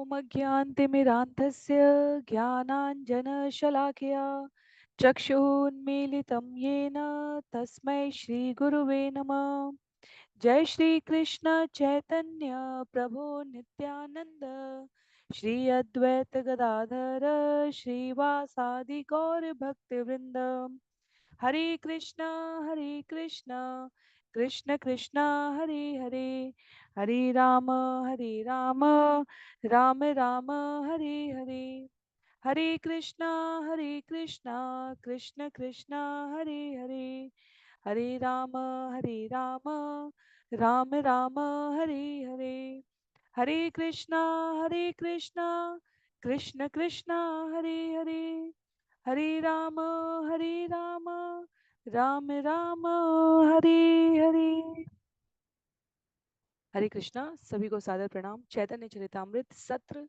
ओमज्ञानतिमिरान्धस्य ज्ञानाञ्जनशलाकया चक्षुरुन्मीलितं येन तस्मै श्रीगुरुवे नमः। जय श्री कृष्ण चैतन्य प्रभु नित्यानंद श्री अद्वैत गदाधर श्रीवासादि गौर भक्त वृंद। हरे कृष्णा कृष्ण कृष्ण हरे हरे, हरे राम राम राम हरे हरे। हरे कृष्णा कृष्ण कृष्ण हरे हरे, हरे राम राम हरे हरे। हरे कृष्णा कृष्ण कृष्ण हरे हरे, हरे राम राम राम हरे हरे। हरे कृष्णा। सभी को सादर प्रणाम। चैतन्य चरितामृत सत्र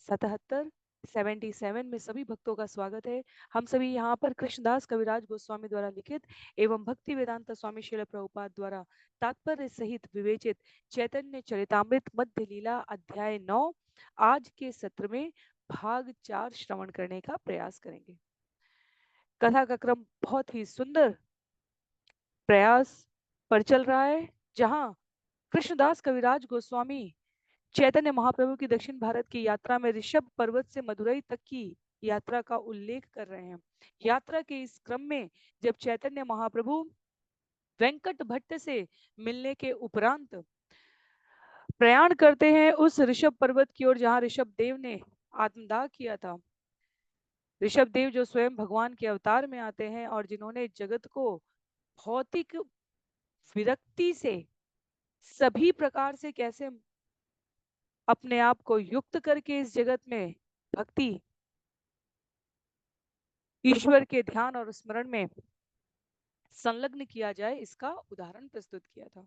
77 77 में सभी भक्तों का स्वागत है। हम सभी यहाँ पर कृष्णदास कविराज गोस्वामी द्वारा लिखित एवं भक्ति वेदांत स्वामी श्रील प्रभुपाद द्वारा तात्पर्य सहित विवेचित चैतन्य चरितामृत मध्य लीला अध्याय 9 आज के सत्र में भाग 4 श्रवण करने का प्रयास करेंगे। कथा का क्रम बहुत ही सुंदर प्रयास पर चल रहा है, जहां कृष्णदास कविराज गोस्वामी चैतन्य महाप्रभु की दक्षिण भारत की यात्रा में ऋषभ पर्वत से मदुरई तक की यात्रा का उल्लेख कर रहे हैं। यात्रा के इस क्रम में जब चैतन्य महाप्रभु वेंकट भट्ट से मिलने के उपरांत प्रयाण करते हैं उस ऋषभ पर्वत की ओर जहां ऋषभ देव ने आत्मदाह किया था। ऋषभ देव जो स्वयं भगवान के अवतार में आते हैं और जिन्होंने जगत को भौतिक विरक्ति से सभी प्रकार से कैसे अपने आप को युक्त करके इस जगत में भक्ति, ईश्वर के ध्यान और स्मरण में संलग्न किया जाए, इसका उदाहरण प्रस्तुत किया था।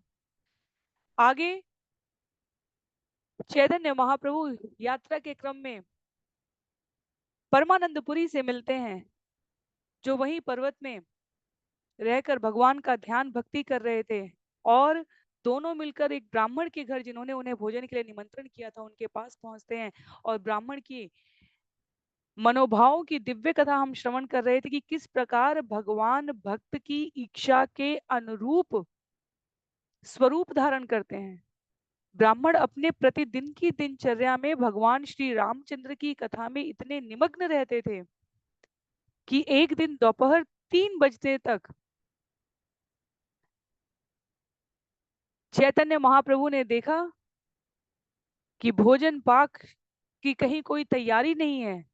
आगे चैतन्य महाप्रभु यात्रा के क्रम में परमानंदपुरी से मिलते हैं, जो वहीं पर्वत में रहकर भगवान का ध्यान भक्ति कर रहे थे, और दोनों मिलकर एक ब्राह्मण के घर, जिन्होंने उन्हें भोजन के लिए निमंत्रण किया था, उनके पास पहुंचते हैं। और ब्राह्मण की मनोभावों की दिव्य कथा हम श्रवण कर रहे थे कि किस प्रकार भगवान भक्त की इच्छा के अनुरूप स्वरूप धारण करते हैं। ब्राह्मण अपने प्रतिदिन की दिनचर्या में भगवान श्री रामचंद्र की कथा में इतने निमग्न रहते थे कि एक दिन दोपहर 3 बजने तक चैतन्य महाप्रभु ने देखा कि भोजन पाक की कहीं कोई तैयारी नहीं है,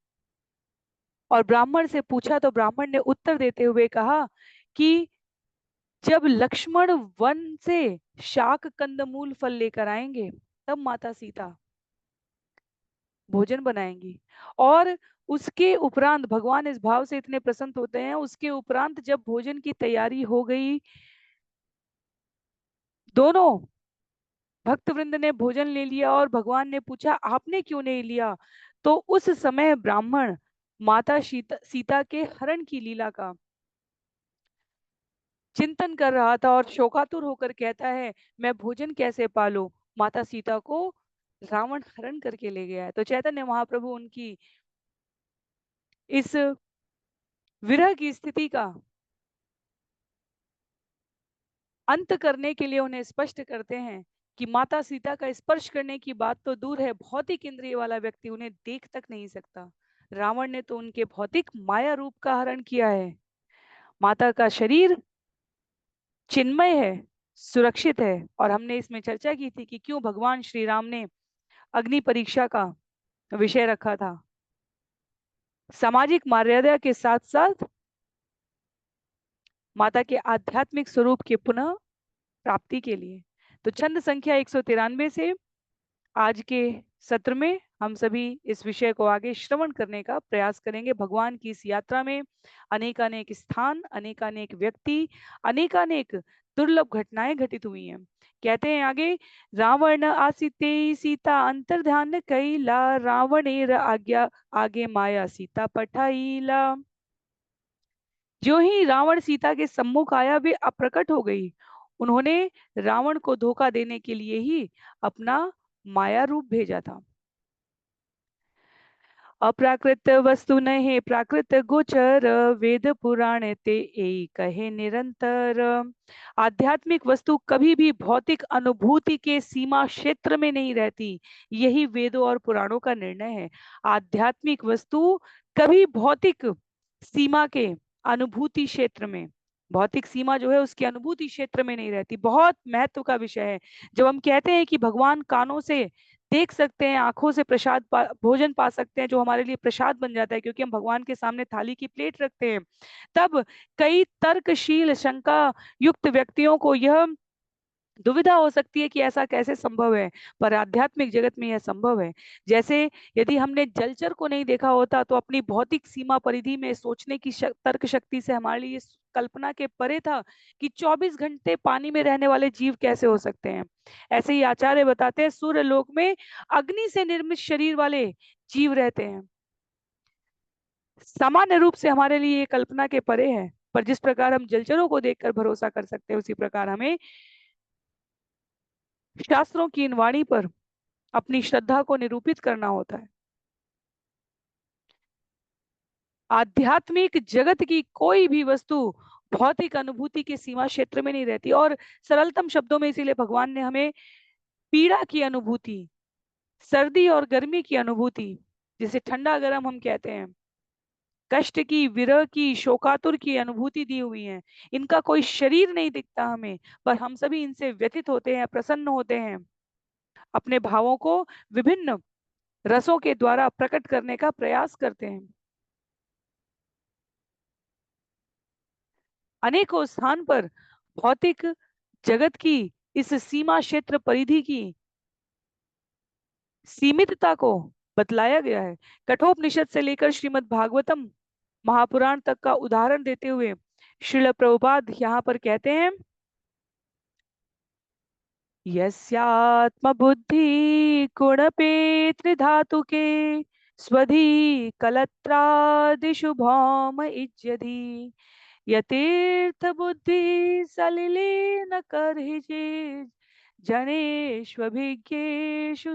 और ब्राह्मण से पूछा तो ब्राह्मण ने उत्तर देते हुए कहा कि जब लक्ष्मण वन से शाक कंदमूल फल लेकर आएंगे तब माता सीता भोजन बनाएंगी। और उसके उपरांत भगवान इस भाव से इतने प्रसन्न होते हैं, उसके उपरांत जब भोजन की तैयारी हो गई, दोनों भक्त वृंद ने भोजन ले लिया और भगवान ने पूछा आपने क्यों नहीं लिया। तो उस समय ब्राह्मण माता सीता के हरण की लीला का चिंतन कर रहा था और शोकातुर होकर कहता है मैं भोजन कैसे पालूं, माता सीता को रावण हरण करके ले गया है। तो चैतन्य महाप्रभु उनकी इस विरह की स्थिति का अंत करने के लिए उन्हें स्पष्ट करते हैं कि माता सीता का स्पर्श करने की बात तो दूर है, भौतिक इंद्रिय वाला व्यक्ति उन्हें देख तक नहीं सकता। रावण ने तो उनके भौतिक माया रूप का हरण किया है। माता का शरीर चिन्मय है, सुरक्षित है। और हमने इसमें चर्चा की थी कि क्यों भगवान श्री राम ने अग्नि परीक्षा का विषय रखा था, सामाजिक मर्यादा के साथ साथ माता के आध्यात्मिक स्वरूप के पुनः प्राप्ति के लिए। तो छंद संख्या 193 से आज के सत्र में हम सभी इस विषय को आगे श्रवण करने का प्रयास करेंगे। भगवान की इस यात्रा में अनेकानेक स्थान, अनेकानेक व्यक्ति, अनेकानेक दुर्लभ घटनाएं घटित हुई हैं। कहते हैं आगे, रावण आसिते सीता अंतर्ध्यान कैला, रावणेर आज्ञा आगे माया सीता पठाईला। जो ही रावण सीता के सम्मुख आया वे अप्रकट हो गई। उन्होंने रावण को धोखा देने के लिए ही अपना माया रूप भेजा था। अप्राकृत वस्तु नहीं प्राकृत गोचर, वेद पुराण ते यही कहे निरंतर। आध्यात्मिक वस्तु कभी भी भौतिक अनुभूति के सीमा क्षेत्र में नहीं रहती, यही वेदों और पुराणों का निर्णय है। आध्यात्मिक वस्तु कभी भौतिक सीमा के अनुभूति क्षेत्र में, भौतिक सीमा जो है उसके अनुभूति क्षेत्र में नहीं रहती। बहुत महत्व का विषय है। जब हम कहते हैं कि भगवान कानों से देख सकते हैं, आंखों से भोजन पा सकते हैं, जो हमारे लिए प्रसाद बन जाता है क्योंकि हम भगवान के सामने थाली की प्लेट रखते हैं, तब कई तर्कशील शंका युक्त व्यक्तियों को यह दुविधा हो सकती है कि ऐसा कैसे संभव है, पर आध्यात्मिक जगत में यह संभव है। जैसे यदि हमने जलचर को नहीं देखा होता तो अपनी भौतिक सीमा परिधि में सोचने की तर्क शक्ति से हमारे लिए कल्पना के परे था कि 24 घंटे पानी में रहने वाले जीव कैसे हो सकते हैं। ऐसे ही आचार्य बताते हैं सूर्य लोक में अग्नि से निर्मित शरीर वाले जीव रहते हैं। सामान्य रूप से हमारे लिए ये कल्पना के परे है, पर जिस प्रकार हम जलचरों को देखकर भरोसा कर सकते हैं उसी प्रकार हमें शास्त्रों की इन वाणी पर अपनी श्रद्धा को निरूपित करना होता है। आध्यात्मिक जगत की कोई भी वस्तु भौतिक अनुभूति के सीमा क्षेत्र में नहीं रहती। और सरलतम शब्दों में इसीलिए भगवान ने हमें पीड़ा की अनुभूति, सर्दी और गर्मी की अनुभूति, जिसे ठंडा गर्म हम कहते हैं, कष्ट की, विरह की, शोकातुर की अनुभूति दी हुई है। इनका कोई शरीर नहीं दिखता हमें, पर हम सभी इनसे व्यथित होते हैं, प्रसन्न होते हैं, अपने भावों को विभिन्न रसों के द्वारा प्रकट करने का प्रयास करते हैं। अनेकों स्थान पर भौतिक जगत की इस सीमा क्षेत्र परिधि की सीमितता को बतलाया गया है। कठोपनिषद से लेकर श्रीमद् भागवतम महापुराण तक का उदाहरण देते हुए श्रील प्रभुपाद यहाँ पर कहते हैं, यस्यात्म बुद्धि कुणपे त्रिधातुके स्वधि कलत्रादिषु भौम इज्यधि, यतीर्थ बुद्धि सलिलेन करहिजे, जनेष्वभिज्ञेषु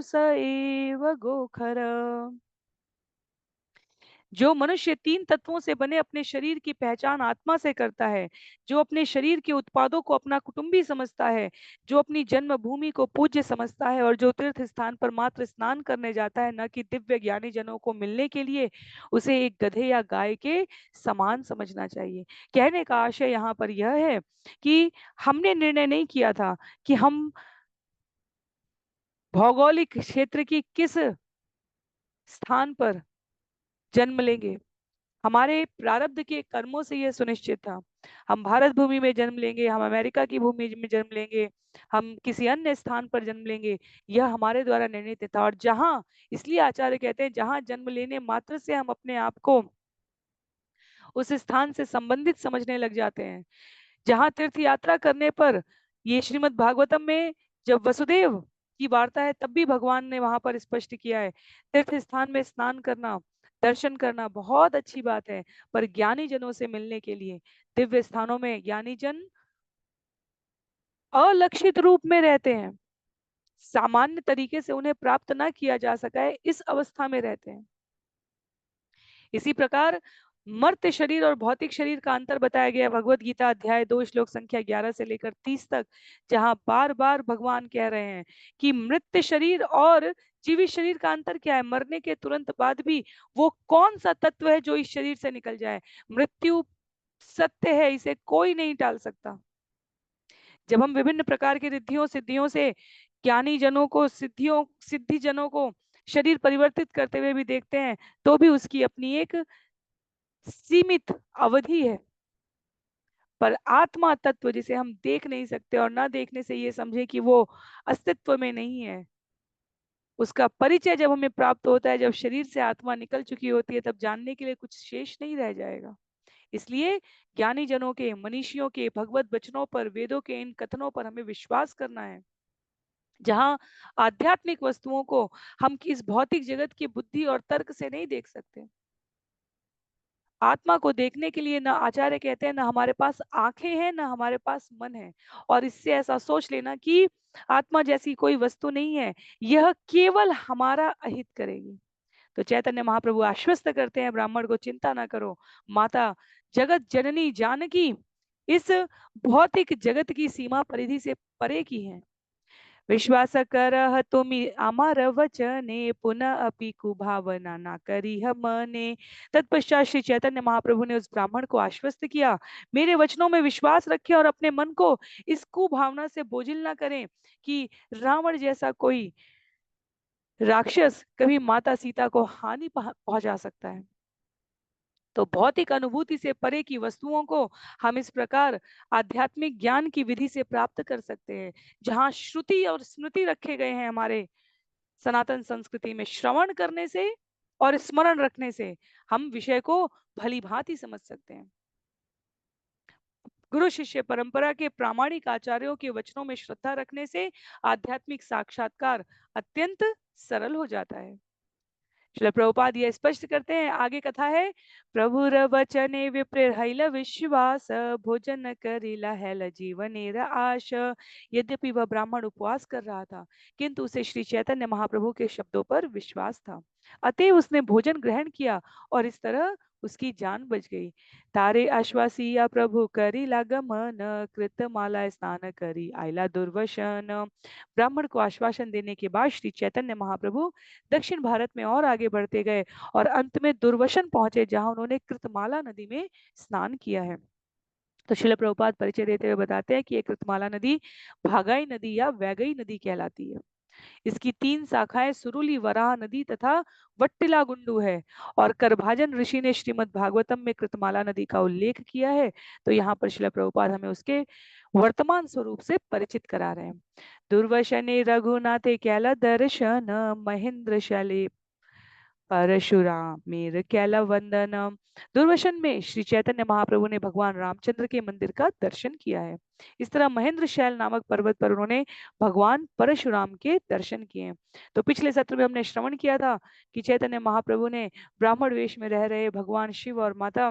स एव गोखर। जो मनुष्य तीन तत्वों से बने अपने शरीर की पहचान आत्मा से करता है, जो अपने शरीर के उत्पादों को अपना कुटुंबी समझता है, जो अपनी जन्मभूमि को पूज्य समझता है और जो तीर्थ स्थान पर मात्र स्नान करने जाता है, न कि दिव्य ज्ञानी जनों को मिलने के लिए, उसे एक गधे या गाय के समान समझना चाहिए। कहने का आशय यहाँ पर यह है कि हमने निर्णय नहीं किया था कि हम भौगोलिक क्षेत्र की किस स्थान पर जन्म लेंगे। हमारे प्रारब्ध के कर्मों से यह सुनिश्चित था। हम भारत भूमि में जन्म लेंगे, हम अमेरिका की भूमि में जन्म लेंगे, हम किसी अन्य स्थान पर जन्म लेंगे, यह हमारे द्वारा निर्णित था। और जहां, इसलिए आचार्य कहते हैं, जहां जन्म लेने मात्र से हम अपने आप को उस स्थान से संबंधित समझने लग जाते हैं। जहां तीर्थ यात्रा करने पर, ये श्रीमद् भागवतम में जब वसुदेव की वार्ता है तब भी भगवान ने वहां पर स्पष्ट किया है, तीर्थ स्थान में स्नान करना, दर्शन करना बहुत अच्छी बात है, पर ज्ञानी जनों से मिलने के लिए दिव्य स्थानों में ज्ञानी जन अलक्षित रूप में रहते हैं, सामान्य तरीके से उन्हें प्राप्त ना किया जा सका है, इस अवस्था में रहते हैं। इसी प्रकार मर्त्य शरीर और भौतिक शरीर का अंतर बताया गया भगवत गीता अध्याय 2 श्लोक संख्या 11 से लेकर 30 तक, जहां बार बार भगवान कह रहे हैं कि मृत्य शरीर और जीवित शरीर का अंतर क्या है। मरने के तुरंत बाद भी वो कौन सा तत्व है जो इस शरीर से निकल जाए। मृत्यु सत्य है, इसे कोई नहीं टाल सकता। जब हम विभिन्न प्रकार की रिद्धियों सिद्धियों से ज्ञानी जनों को, सिद्धि जनों को शरीर परिवर्तित करते हुए भी देखते हैं, तो भी उसकी अपनी एक सीमित अवधि है। पर आत्मा तत्व जिसे हम देख नहीं सकते और ना देखने से ये समझे कि वो अस्तित्व में नहीं है, उसका परिचय जब हमें प्राप्त होता है, जब शरीर से आत्मा निकल चुकी होती है, तब जानने के लिए कुछ शेष नहीं रह जाएगा। इसलिए ज्ञानी जनों के, मनीषियों के भगवत वचनों पर, वेदों के इन कथनों पर हमें विश्वास करना है। जहां आध्यात्मिक वस्तुओं को हम इस भौतिक जगत की बुद्धि और तर्क से नहीं देख सकते। आत्मा को देखने के लिए ना आचार्य कहते हैं ना हमारे पास आंखें हैं ना हमारे पास मन है। और इससे ऐसा सोच लेना कि आत्मा जैसी कोई वस्तु नहीं है, यह केवल हमारा अहित करेगी। तो चैतन्य महाप्रभु आश्वस्त करते हैं ब्राह्मण को, चिंता ना करो, माता जगत जननी जानकी इस भौतिक जगत की सीमा परिधि से परे की है। विश्वास करह तुमि अमर वचने, पुनः अपि कुभावना ना करिह मने। तत्पश्चात श्री चैतन्य महाप्रभु ने उस ब्राह्मण को आश्वस्त किया, मेरे वचनों में विश्वास रखें और अपने मन को इस कुभावना से बोझिल ना करें कि रावण जैसा कोई राक्षस कभी माता सीता को हानि पहुंचा सकता है। तो भौतिक अनुभूति से परे की वस्तुओं को हम इस प्रकार आध्यात्मिक ज्ञान की विधि से प्राप्त कर सकते हैं, जहां श्रुति और स्मृति रखे गए हैं। हमारे सनातन संस्कृति में श्रवण करने से और स्मरण रखने से हम विषय को भली भांति समझ सकते हैं। गुरु शिष्य परंपरा के प्रामाणिक आचार्यों के वचनों में श्रद्धा रखने से आध्यात्मिक साक्षात्कार अत्यंत सरल हो जाता है। श्रील प्रभुपाद ये स्पष्ट करते हैं, आगे कथा है, प्रभुर वचने विप्रेहैल विश्वास, भोजन करिला हैल जीवनेर आश। यद्यपि वह ब्राह्मण उपवास कर रहा था, किंतु उसे श्री चैतन्य महाप्रभु के शब्दों पर विश्वास था, अतः उसने भोजन ग्रहण किया और इस तरह उसकी जान बच गई। तारे आश्वासिया प्रभु करी लागमन, कृतमाला स्नान करी आइला दुर्वशन। ब्राह्मण को आश्वासन देने के बाद श्री चैतन्य महाप्रभु दक्षिण भारत में और आगे बढ़ते गए और अंत में दुर्वशन पहुंचे, जहां उन्होंने कृतमाला नदी में स्नान किया है। तो शिल प्रभुपाद परिचय देते हुए बताते हैं कि ये कृतमाला नदी भागाई नदी या वैगई नदी कहलाती है। इसकी 3 शाखाएं सुरुली, वराह नदी तथा वट्टिला गुंडू है। और करभाजन ऋषि ने श्रीमद् भागवतम में कृतमाला नदी का उल्लेख किया है। तो यहाँ पर शिल प्रभुपाद हमें उसके वर्तमान स्वरूप से परिचित करा रहे हैं। दुर्वशने रघुनाथे कैला दर्शन, महेंद्र शैले परशुराम मेर कैला वंदनम। दुर्वशन में श्री चैतन्य महाप्रभु ने भगवान रामचंद्र के मंदिर का दर्शन किया है। इस तरह महेंद्र शैल नामक पर्वत पर उन्होंने भगवान परशुराम के दर्शन किए। तो पिछले सत्र में हमने श्रवण किया था कि चैतन्य महाप्रभु ने ब्राह्मण वेश में रह रहे भगवान शिव और माता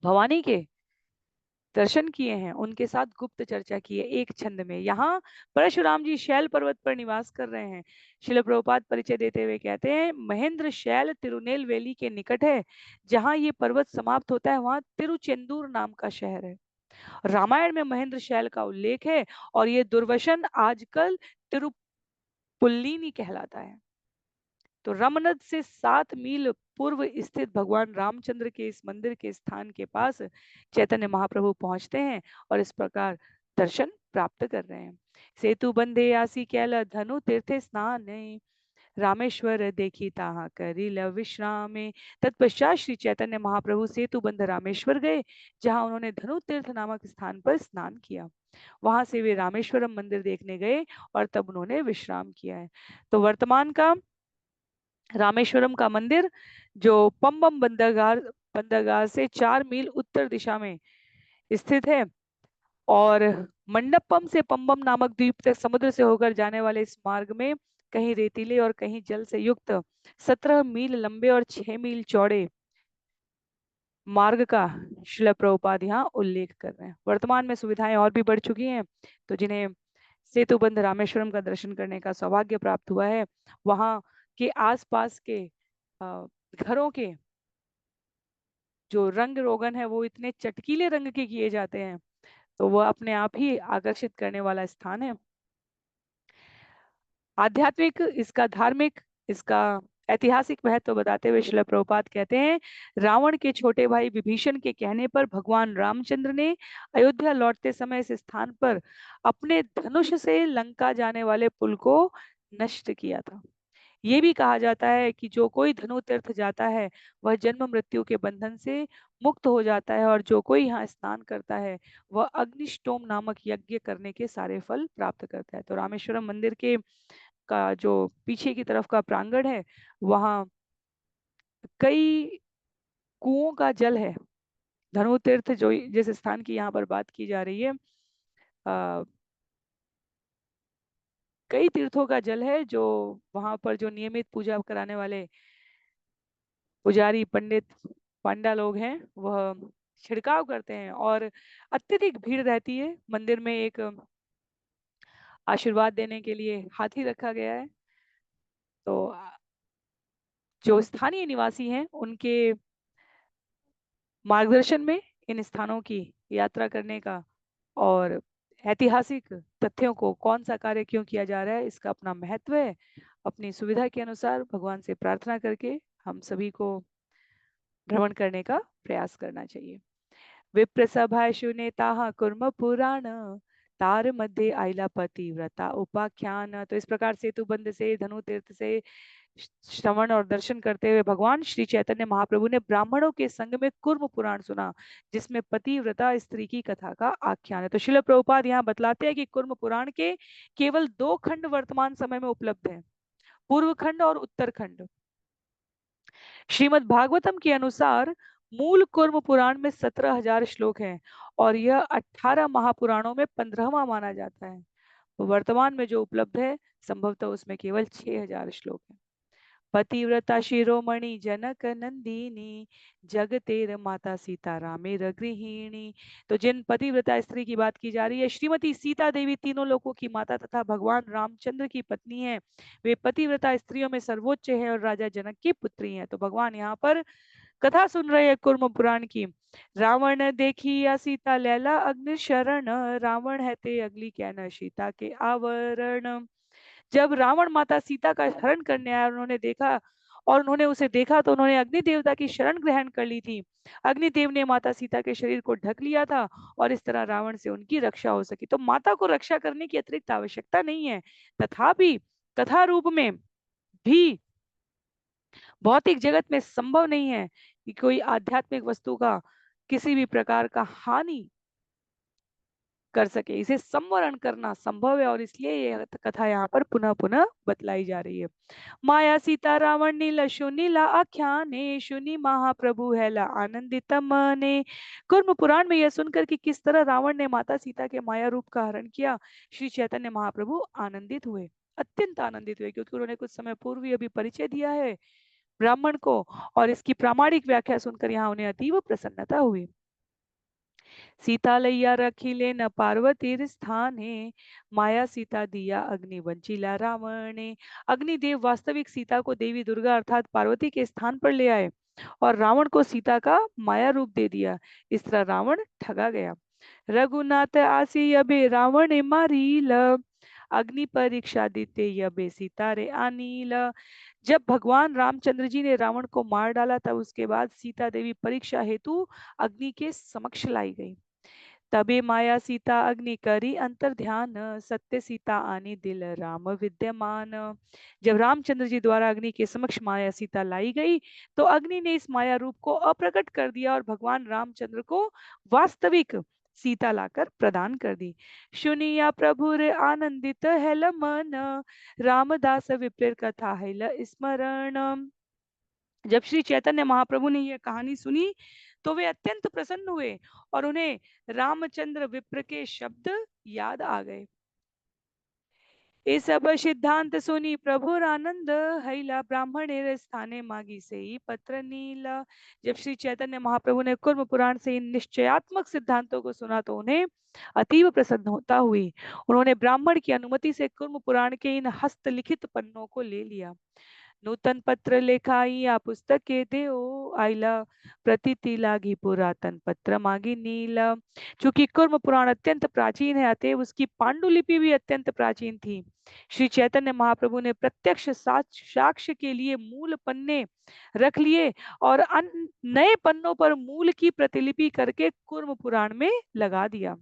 भवानी के दर्शन किए हैं, उनके साथ गुप्त चर्चा की है एक छंद में। यहाँ परशुराम जी शैल पर्वत पर निवास कर रहे हैं। शिल प्रभुपाद परिचय देते हुए कहते हैं, महेंद्र शैल तिरुनेलवेली के निकट है। जहाँ ये पर्वत समाप्त होता है वहाँ तिरुचेंदूर नाम का शहर है। रामायण में महेंद्र शैल का उल्लेख है और ये दुर्वशन आजकल तिरुपुल्लीनी कहलाता है। तो रमनद से 7 मील पूर्व स्थित भगवान रामचंद्र के इस मंदिर के स्थान के पास चैतन्य महाप्रभु पहुंचते हैं और इस प्रकार दर्शन प्राप्त कर रहे हैं। सेतु बंधे आसी कैल धनु तीर्थे स्नान, रामेश्वर देखी ताहा करिल विश्रामे। तत्पश्चात श्री चैतन्य महाप्रभु सेतु बंध रामेश्वर गए, जहां उन्होंने धनु तीर्थ नामक स्थान पर स्नान किया। वहां से वे रामेश्वरम मंदिर देखने गए और तब उन्होंने विश्राम किया है। तो वर्तमान का रामेश्वरम का मंदिर जो पंबम बंदरगाह से 4 मील उत्तर दिशा में स्थित है और मंडपम से पंबम नामक द्वीप तक समुद्र से होकर जाने वाले इस मार्ग में कहीं रेतीले और कहीं जल से युक्त 17 मील लंबे और 6 मील चौड़े मार्ग का श्रील प्रभुपाद यहाँ उल्लेख कर रहे हैं। वर्तमान में सुविधाएं और भी बढ़ चुकी हैं, तो जिन्हें सेतुबंध रामेश्वरम का दर्शन करने का सौभाग्य प्राप्त हुआ है, वहां के आसपास के घरों के जो रंग रोगन है वो इतने चटकीले रंग के किए जाते हैं, तो वह अपने आप ही आकर्षित करने वाला स्थान है। आध्यात्मिक, इसका धार्मिक, इसका ऐतिहासिक महत्व बताते हुए श्रील प्रभुपाद कहते हैं, रावण के छोटे भाई विभीषण के कहने पर भगवान रामचंद्र ने अयोध्या लौटते समय इस स्थान पर अपने धनुष से लंका जाने वाले पुल को नष्ट किया था। ये भी कहा जाता है कि जो कोई धनु तीर्थ जाता है वह जन्म मृत्यु के बंधन से मुक्त हो जाता है और जो कोई यहाँ स्नान करता है वह अग्निष्टोम नामक यज्ञ करने के सारे फल प्राप्त करता है। तो रामेश्वरम मंदिर के का जो पीछे की तरफ का प्रांगण है, वहाँ कई कुओं का जल है। धनु तीर्थ जो जिस स्थान की यहाँ पर बात की जा रही है, कई तीर्थों का जल है जो वहां पर जो नियमित पूजा कराने वाले पुजारी पंडित पांडा लोग हैं वह छिड़काव करते हैं और अत्यधिक भीड़ रहती है। मंदिर में एक आशीर्वाद देने के लिए हाथी रखा गया है। तो जो स्थानीय निवासी हैं उनके मार्गदर्शन में इन स्थानों की यात्रा करने का और ऐतिहासिक तथ्यों को कौन सा कार्य क्यों किया जा रहा है इसका अपना महत्व है। अपनी सुविधा के अनुसार भगवान से प्रार्थना करके हम सभी को भ्रमण करने का प्रयास करना चाहिए। विप्रसभाषु नेता कुर्म पुराण तार मध्य आइला पतिव्रता उपाख्यान। तो इस प्रकार सेतु बंध से धनु तीर्थ से श्रवण और दर्शन करते हुए भगवान श्री चैतन्य महाप्रभु ने ब्राह्मणों के संग में कुर्म पुराण सुना, जिसमें पतिव्रता स्त्री की कथा का आख्यान है। तो श्रील प्रभुपाद यहाँ बतलाते हैं कि कुर्म पुराण के केवल 2 खंड वर्तमान समय में उपलब्ध हैं, पूर्व खंड और उत्तर खंड। श्रीमद् भागवतम के अनुसार मूल कुर्म पुराण में 17,000 श्लोक हैं और यह 18 महापुराणों में 15वां माना जाता है। वर्तमान में जो उपलब्ध है संभवतः उसमें केवल 6,000 श्लोक हैं। पतिव्रता शिरोमणि जनक नंदिनी जगतेर माता सीता रामेर गृहिणी। तो जिन पतिव्रता स्त्री की बात की जा रही है, श्रीमती सीता देवी तीनों लोकों की माता तथा भगवान रामचंद्र की पत्नी है। वे पतिव्रता स्त्रियों में सर्वोच्च है और राजा जनक की पुत्री है। तो भगवान यहाँ पर कथा सुन रहे हैं कुर्म पुराण की। रावण देखी या सीता लैला अग्नि शरण, रावण है ते अगली कहना सीता के आवरण। जब रावण माता सीता का हरण करने आया, उन्होंने उसे देखा तो उन्होंने अग्नि देवता की शरण ग्रहण कर ली थी। अग्निदेव ने माता सीता के शरीर को ढक लिया था और इस तरह रावण से उनकी रक्षा हो सकी। तो माता को रक्षा करने की अतिरिक्त आवश्यकता नहीं है, तथापि कथा रूप में भी भौतिक जगत में संभव नहीं है कि कोई आध्यात्मिक वस्तु का किसी भी प्रकार का हानि कर सके, इसे संवरण करना संभव है और इसलिए यह कथा यहाँ पर पुनः पुनः बतलाई जा रही है। माया सीता रावण नील सुनीला आख्याने, सुनी महाप्रभु हैला आनंदित मने। कुर्म पुराण में यह सुनकर कि किस तरह रावण ने माता सीता के माया रूप का हरण किया, श्री चैतन्य महाप्रभु आनंदित हुए, अत्यंत आनंदित हुए, क्योंकि उन्होंने कुछ समय पूर्व ही अभी परिचय दिया है ब्राह्मण को और इसकी प्रामाणिक व्याख्या सुनकर यहाँ उन्हें अतीव प्रसन्नता हुई। सीता लैया रखी ले न पार्वती स्थाने, माया सीता दिया अग्नि वंचिला रावणे। अग्निदेव वास्तविक सीता को देवी दुर्गा अर्थात पार्वती के स्थान पर ले आए और रावण को सीता का माया रूप दे दिया। इस तरह रावण ठगा गया। रघुनाथ आसी अबे रावण मारील, अग्नि परीक्षा देते यबे सीता रे अनिल। जब भगवान रामचंद्र जी ने रावण को मार डाला तब उसके बाद सीता देवी परीक्षा हेतु अग्नि के समक्ष लाई गई। तबे माया सीता अग्नि करी अंतर ध्यान, सत्य सीता आनी दिल राम विद्यमान। जब रामचंद्र जी द्वारा अग्नि के समक्ष माया सीता लाई गई तो अग्नि ने इस माया रूप को अप्रकट कर दिया और भगवान रामचंद्र को वास्तविक सीता लाकर प्रदान कर दी। सुनिया प्रभु रे आनंदित हैल मन, रामदास विप्रेर कथा हैल स्मरण। जब श्री चैतन्य महाप्रभु ने यह कहानी सुनी तो वे अत्यंत प्रसन्न हुए और उन्हें रामचंद्र विप्र के शब्द याद आ गए। ये सब सिद्धांत सुनी प्रभु आनंद हैला, ब्राह्मणेर स्थाने मागी से ही पत्र नीला। जब श्री चैतन्य महाप्रभु ने कुर्म पुराण से इन निश्चयात्मक सिद्धांतों को सुना तो उन्हें अतीव प्रसन्नता हुई। उन्होंने ब्राह्मण की अनुमति से कुर्म पुराण के इन हस्तलिखित पन्नों को ले लिया। नूतन पत्र लेखाई या पुस्तक के देओ आइला, प्रतीति लागी पुरातन पत्र मागी नीला। चूंकि कुर्म पुराण अत्यंत प्राचीन है अतएव उसकी पांडुलिपि भी अत्यंत प्राचीन थी। श्री चैतन्य महाप्रभु ने प्रत्यक्ष साक्ष्य के लिए मूल पन्ने रख लिए और नए पन्नों पर मूल की प्रतिलिपि करके कुर्म पुराण में लगा दिया।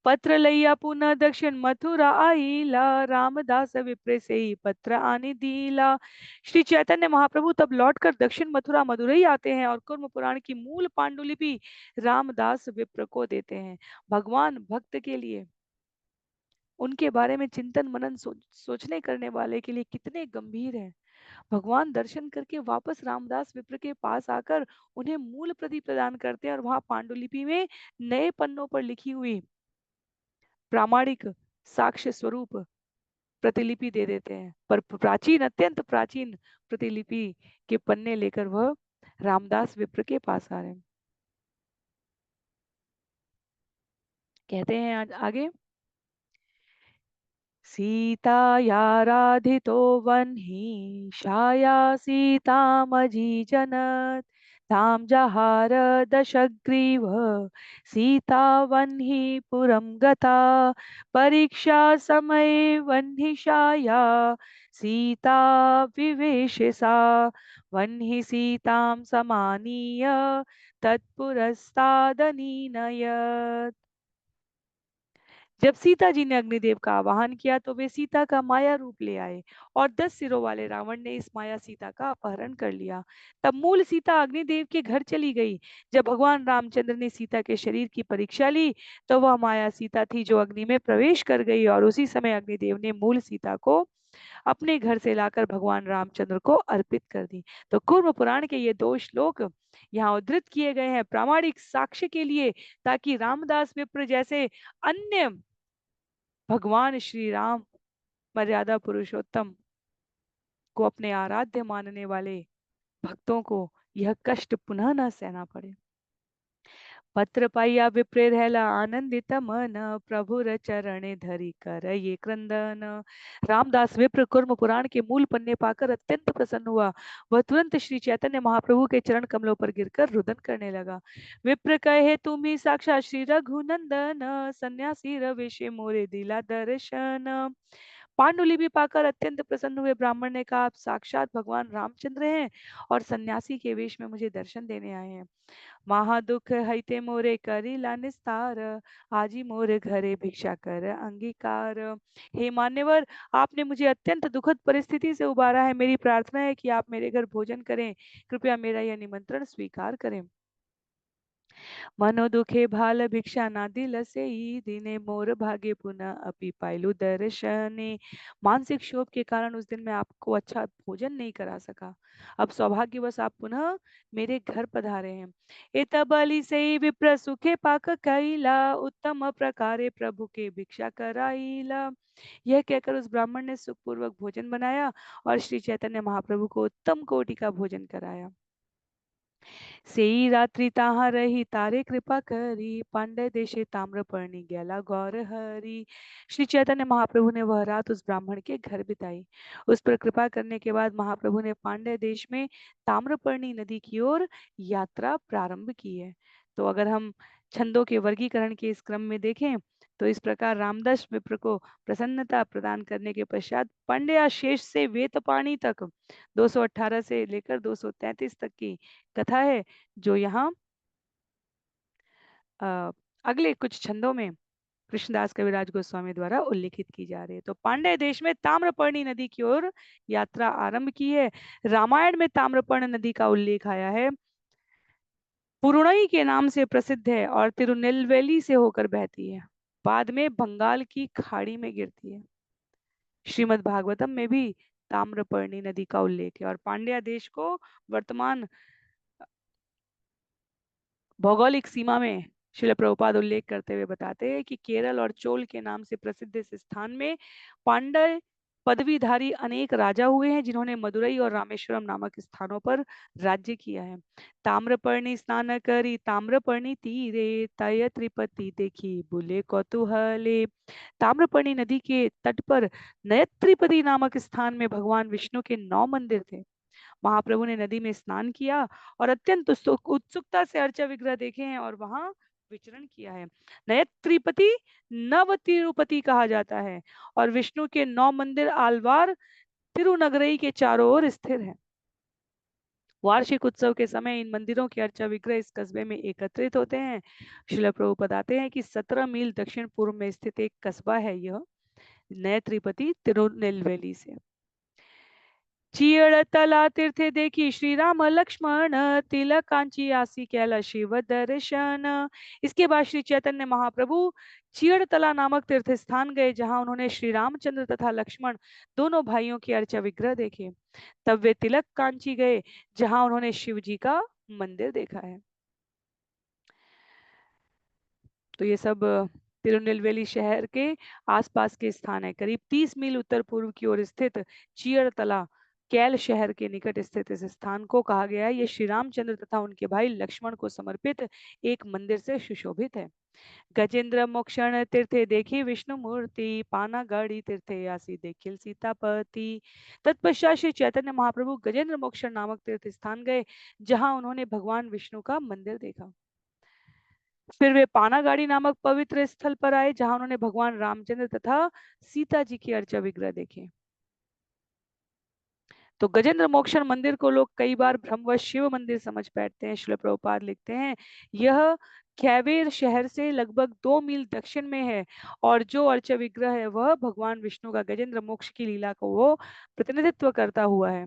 पत्र लैया पुनः दक्षिण मथुरा आईला, रामदास विप्रे से ही पत्र आने दीला। श्री चैतन्य महाप्रभु तब लौटकर दक्षिण मथुरा मदुरई आते हैं और कुर्म पुराण की मूल पांडुलिपि रामदास विप्र को देते हैं। भगवान भक्त के लिए, उनके बारे में चिंतन मनन सोचने करने वाले के लिए कितने गंभीर हैं। भगवान दर्शन करके वापस रामदास विप्र के पास आकर उन्हें मूल प्रति प्रदान करते हैं और वहां पांडुलिपि में नए पन्नों पर लिखी हुई प्रामाणिक साक्ष्य स्वरूप प्रतिलिपि दे देते हैं। पर प्राचीन, अत्यंत प्राचीन प्रतिलिपि के पन्ने लेकर वह रामदास विप्र के पास आ रहे हैं। कहते हैं आज आगे, सीताया राधितो वह्नि छाया सीतामजीजनत् तां जहार दशग्रीव सीता वह्निपुरं गता परीक्षा समये वह्निशाया सीता विवेश सा वह्नि सीतां समानीय तत्पुरस्तादनीनयत्। जब सीता जी ने अग्निदेव का आवाहन किया तो वे सीता का माया रूप ले आए और 10 सिरों वाले रावण ने इस माया सीता का अपहरण कर लिया। तब मूल सीता अग्निदेव के घर चली गई। जब भगवान रामचंद्र ने सीता के शरीर की परीक्षा ली तो वह माया सीता थी जो अग्नि में प्रवेश कर गई और उसी समय अग्निदेव ने मूल सीता को अपने घर से लाकर भगवान रामचंद्र को अर्पित कर दी। तो कूर्म पुराण के ये दो श्लोक यहाँ उद्धृत किए गए हैं प्रामाणिक साक्ष्य के लिए, ताकि रामदास विप्र जैसे अन्य भगवान श्री राम मर्यादा पुरुषोत्तम को अपने आराध्य मानने वाले भक्तों को यह कष्ट पुनः न सहना पड़े। पत्र पाइया विप्रे रहला आनंदित मन प्रभुर चरणे धरि कर ये क्रंदन। रामदास विप्र कुर्म पुराण के मूल पन्ने पाकर अत्यंत प्रसन्न हुआ। वह तुरंत श्री चैतन्य महाप्रभु के चरण कमलों पर गिरकर रुदन करने लगा। विप्र कहे तुम्ही साक्षात श्री रघुनंदन सन्यासी रवेशे मोरे दिला दर्शन। पांडुलिपि पाकर अत्यंत प्रसन्न हुए ब्राह्मण ने कहा आप साक्षात भगवान रामचंद्र हैं और सन्यासी के वेश में मुझे दर्शन देने आए हैं। महादुख हईते मोरे करीला निस्तार आजी मोरे घरे भिक्षा कर अंगीकार। हे मान्यवर, आपने मुझे अत्यंत दुखद परिस्थिति से उबारा है। मेरी प्रार्थना है कि आप मेरे घर भोजन करें। कृपया मेरा यह निमंत्रण स्वीकार करें। मनो दुखे भाल भिक्षा ना दिलसे दिने मोर भागे पुनः अपि पाइलु दर्शने। मानसिक क्षोभ के कारण उस दिन मैं आपको अच्छा भोजन नहीं करा सका। अब सौभाग्यवश आप पुनः मेरे घर पधारे हैं। एत बलि से विप्र सुखे पाक कैला उत्तम प्रकारे प्रभु के भिक्षा कराइला। यह कहकर उस ब्राह्मण ने सुखपूर्वक भोजन बनाया और श्री चैतन्य महाप्रभु को उत्तम कोटि का भोजन कराया। सेई रात्रि ताहा रही तारे कृपा करी पांडे देशे ताम्रपर्णी गेला गौर हरि। श्री चैतन्य महाप्रभु ने वह रात उस ब्राह्मण के घर बिताई। उस पर कृपा करने के बाद महाप्रभु ने पांडे देश में ताम्रपर्णी नदी की ओर यात्रा प्रारंभ की है। तो अगर हम छंदों के वर्गीकरण के इस क्रम में देखें तो इस प्रकार रामदास विप्र को प्रसन्नता प्रदान करने के पश्चात पांड्या शेष से वेतपाणी तक 218 से लेकर 233 तक की कथा है जो यहाँ अगले कुछ छंदों में कृष्णदास कविराज गोस्वामी द्वारा उल्लेखित की जा रही है। तो पांड्य देश में ताम्रपर्णी नदी की ओर यात्रा आरंभ की है। रामायण में ताम्रपर्णी नदी का उल्लेख आया है। पुरुणई के नाम से प्रसिद्ध है और तिरुनेलवेली से होकर बहती है। बाद में बंगाल की खाड़ी में गिरती है। श्रीमद् भागवतम में भी ताम्रपर्णी नदी का उल्लेख है और पांड्या देश को वर्तमान भौगोलिक सीमा में शिल प्रभुपाद उल्लेख करते हुए बताते हैं कि केरल और चोल के नाम से प्रसिद्ध इस स्थान में पांड्य पदवीधारी अनेक राजा हुए हैं जिन्होंने मदुरई और रामेश्वरम नामक स्थानों पर राज्य किया है। ताम्रपर्णी स्नान करी ताम्रपर्णी तीरे तय त्रिपति देखी बुले कौतूहले। ताम्रपर्णी नदी के तट पर नयत्रिपति नामक स्थान में भगवान विष्णु के 9 मंदिर थे। महाप्रभु ने नदी में स्नान किया और अत्यंत उत्सुकता से अर्चा विग्रह देखे हैं और वहां विचरण किया है। नयत्रिपति नव तिरुपति कहा जाता है और विष्णु के 9 मंदिर आलवार तिरुनगरई के चारों ओर स्थिर है। वार्षिक उत्सव के समय इन मंदिरों के अर्चा विग्रह इस कस्बे में एकत्रित होते हैं। श्रील प्रभु बताते हैं कि 17 मील दक्षिण पूर्व में स्थित एक कस्बा है यह नयत्रिपति तिरुनेलवेली से। चियड़ तला तीर्थे देखी श्री राम लक्ष्मण तिलक कांची आसी कैला शिव दर्शन। इसके बाद श्री चैतन्य महाप्रभु चियड़ तला नामक तीर्थ स्थान गए जहां उन्होंने श्री रामचंद्र तथा लक्ष्मण दोनों भाइयों के अर्चा विग्रह देखे। तब वे तिलक कांची गए जहां उन्होंने शिव जी का मंदिर देखा है। तो ये सब तिरुनेलवेली शहर के आसपास के स्थान है। करीब 30 मील उत्तर पूर्व की ओर स्थित चियड़तला कैल शहर के निकट स्थित इस स्थान को कहा गया है ये श्री रामचंद्र तथा उनके भाई लक्ष्मण को समर्पित एक मंदिर से सुशोभित है। गजेंद्र मोक्षण तीर्थे देखी विष्णु मूर्ति, पाना गाड़ी तीर्थे आसी देखिल सीतापति। तत्पश्चात श्री चैतन्य महाप्रभु गजेंद्र मोक्षण नामक तीर्थ स्थान गए, जहां उन्होंने भगवान विष्णु का मंदिर देखा। फिर वे पानागाड़ी नामक पवित्र स्थल पर आए, जहां उन्होंने भगवान रामचंद्र तथा सीता जी की अर्चा विग्रह देखे। तो गजेंद्र मोक्षण मंदिर को लोग कई बार भ्रमवश शिव मंदिर समझ बैठते हैं। श्रील प्रभुपाद लिखते हैं, यह कैवेर शहर से लगभग 2 मील दक्षिण में है, और जो अर्चा विग्रह है वह भगवान विष्णु का गजेंद्र मोक्ष की लीला को वो प्रतिनिधित्व करता हुआ है।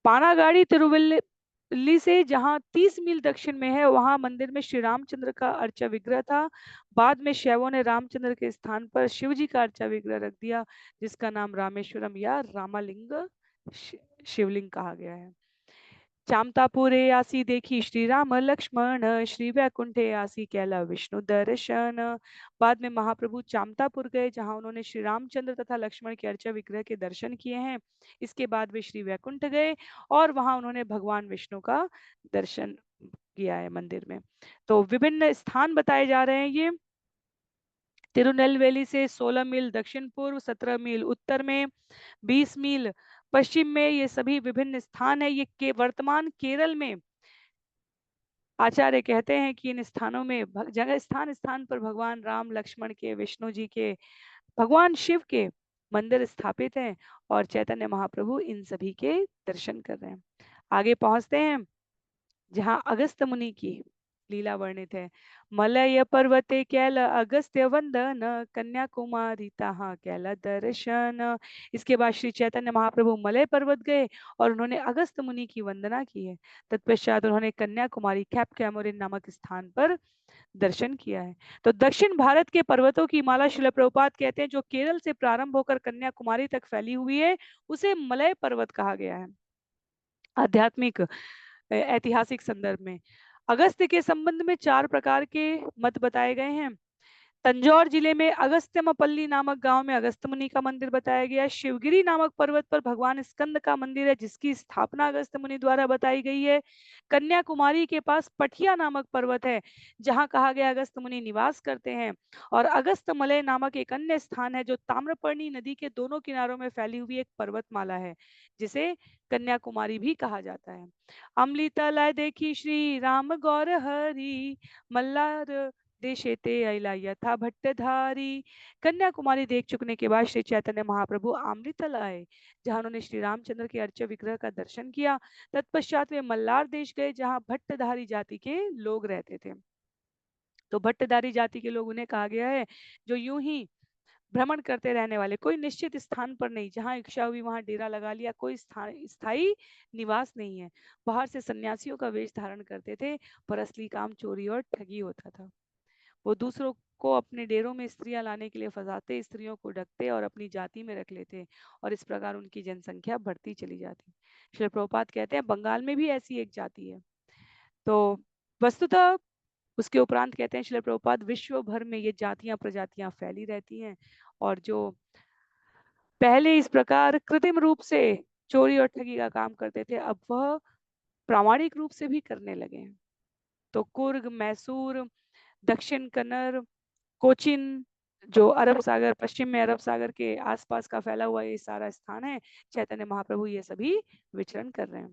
पानागाड़ी तिरुवल्ली से जहां 30 मील दक्षिण में है, वहां मंदिर में श्री रामचंद्र का अर्चा विग्रह था। बाद में शैवों ने रामचंद्र के स्थान पर शिव जी का अर्चा विग्रह रख दिया, जिसका नाम रामेश्वरम या रामालिंग शिवलिंग कहा गया है। चामतापुरे आसी देखी श्री राम लक्ष्मण, श्री वैकुंठे आसी कैला विष्णु दर्शन। बाद में महाप्रभु चामतापुर गए, जहां उन्होंने श्री रामचंद्र तथा लक्ष्मण के अर्चा विग्रह के दर्शन किए हैं। इसके बाद वे श्री वैकुंठ गए, और वहां उन्होंने भगवान विष्णु का दर्शन किया है मंदिर में। तो विभिन्न स्थान बताए जा रहे हैं ये। तिरुनेलवेली से 16 मील दक्षिण पूर्व, 17 मील उत्तर में, 20 मील पश्चिम में, ये सभी विभिन्न स्थान है। ये वर्तमान केरल में आचार्य कहते हैं कि इन स्थानों में जगह स्थान स्थान पर भगवान राम, लक्ष्मण के, विष्णु जी के, भगवान शिव के मंदिर स्थापित हैं, और चैतन्य महाप्रभु इन सभी के दर्शन कर रहे हैं। आगे पहुंचते हैं, जहां अगस्त मुनि की लीला वर्णित है। मलय पर्वते कैल अगस्त्य वंदन, कन्याकुमारी तहाँ कैल दर्शन। इसके बाद श्री चैतन्य महाप्रभु मलय पर्वत गए, और उन्होंने अगस्त मुनि की वंदना की है। तत्पश्चात उन्होंने कन्याकुमारी कैप कैमोरिन नामक स्थान पर दर्शन किया है। तो दक्षिण भारत के पर्वतों की माला श्रील प्रभुपाद कहते हैं, जो केरल से प्रारंभ होकर कन्याकुमारी तक फैली हुई है, उसे मलय पर्वत कहा गया है। आध्यात्मिक ऐतिहासिक संदर्भ में अगस्त्य के संबंध में 4 प्रकार के मत बताए गए हैं। तंजौर जिले में अगस्त्यमपल्ली नामक गांव में अगस्त मुनि का मंदिर बताया गया। शिवगिरी नामक पर्वत पर भगवान स्कंद का मंदिर है, जिसकी स्थापना अगस्त मुनि द्वारा बताई गई है। कन्याकुमारी के पास पठिया नामक पर्वत है, जहां कहा गया अगस्त मुनि निवास करते हैं। और अगस्तमलय नामक एक अन्य स्थान है, जो ताम्रपर्णी नदी के दोनों किनारों में फैली हुई एक पर्वतमाला है, जिसे कन्याकुमारी भी कहा जाता है। अमली तलय देखी श्री राम गौर हरि, मल्लार देशेते अला यथा भट्टधारी। कन्याकुमारी देख चुकने के बाद श्री चैतन्य महाप्रभु अमृतल आए, जहां उन्होंने श्री रामचंद्र के अर्च विग्रह का दर्शन किया। तत्पश्चात वे मल्लार देश गए, जहां भट्टधारी जाति के लोग रहते थे। तो भट्टधारी जाति के लोग उन्हें कहा गया है, जो यूं ही भ्रमण करते रहने वाले, कोई निश्चित स्थान पर नहीं, जहां इच्छा हुई वहां डेरा लगा लिया, कोई स्थायी निवास नहीं है। बाहर से सन्यासियों का वेश धारण करते थे, पर असली काम चोरी और ठगी होता था। वो दूसरों को अपने डेरों में स्त्रियां लाने के लिए फंसाते, स्त्रियों को ढकते और अपनी जाति में रख लेते, और इस प्रकार उनकी जनसंख्या बढ़ती चली जाती। श्री प्रभुपाद कहते हैं, बंगाल में भी ऐसी एक जाति है। तो वस्तुतः उसके उपरांत कहते हैं श्री प्रभुपाद, विश्व भर में ये जातियां प्रजातियां फैली रहती हैं, और जो पहले इस प्रकार कृत्रिम रूप से चोरी और ठगी का काम करते थे, अब वह प्रामाणिक रूप से भी करने लगे हैं। तो कुर्ग, मैसूर, दक्षिण कन्नड़, कोचिन, जो अरब सागर, पश्चिम में अरब सागर के आसपास का फैला हुआ ये सारा स्थान है, चैतन्य महाप्रभु ये सभी विचरण कर रहे हैं।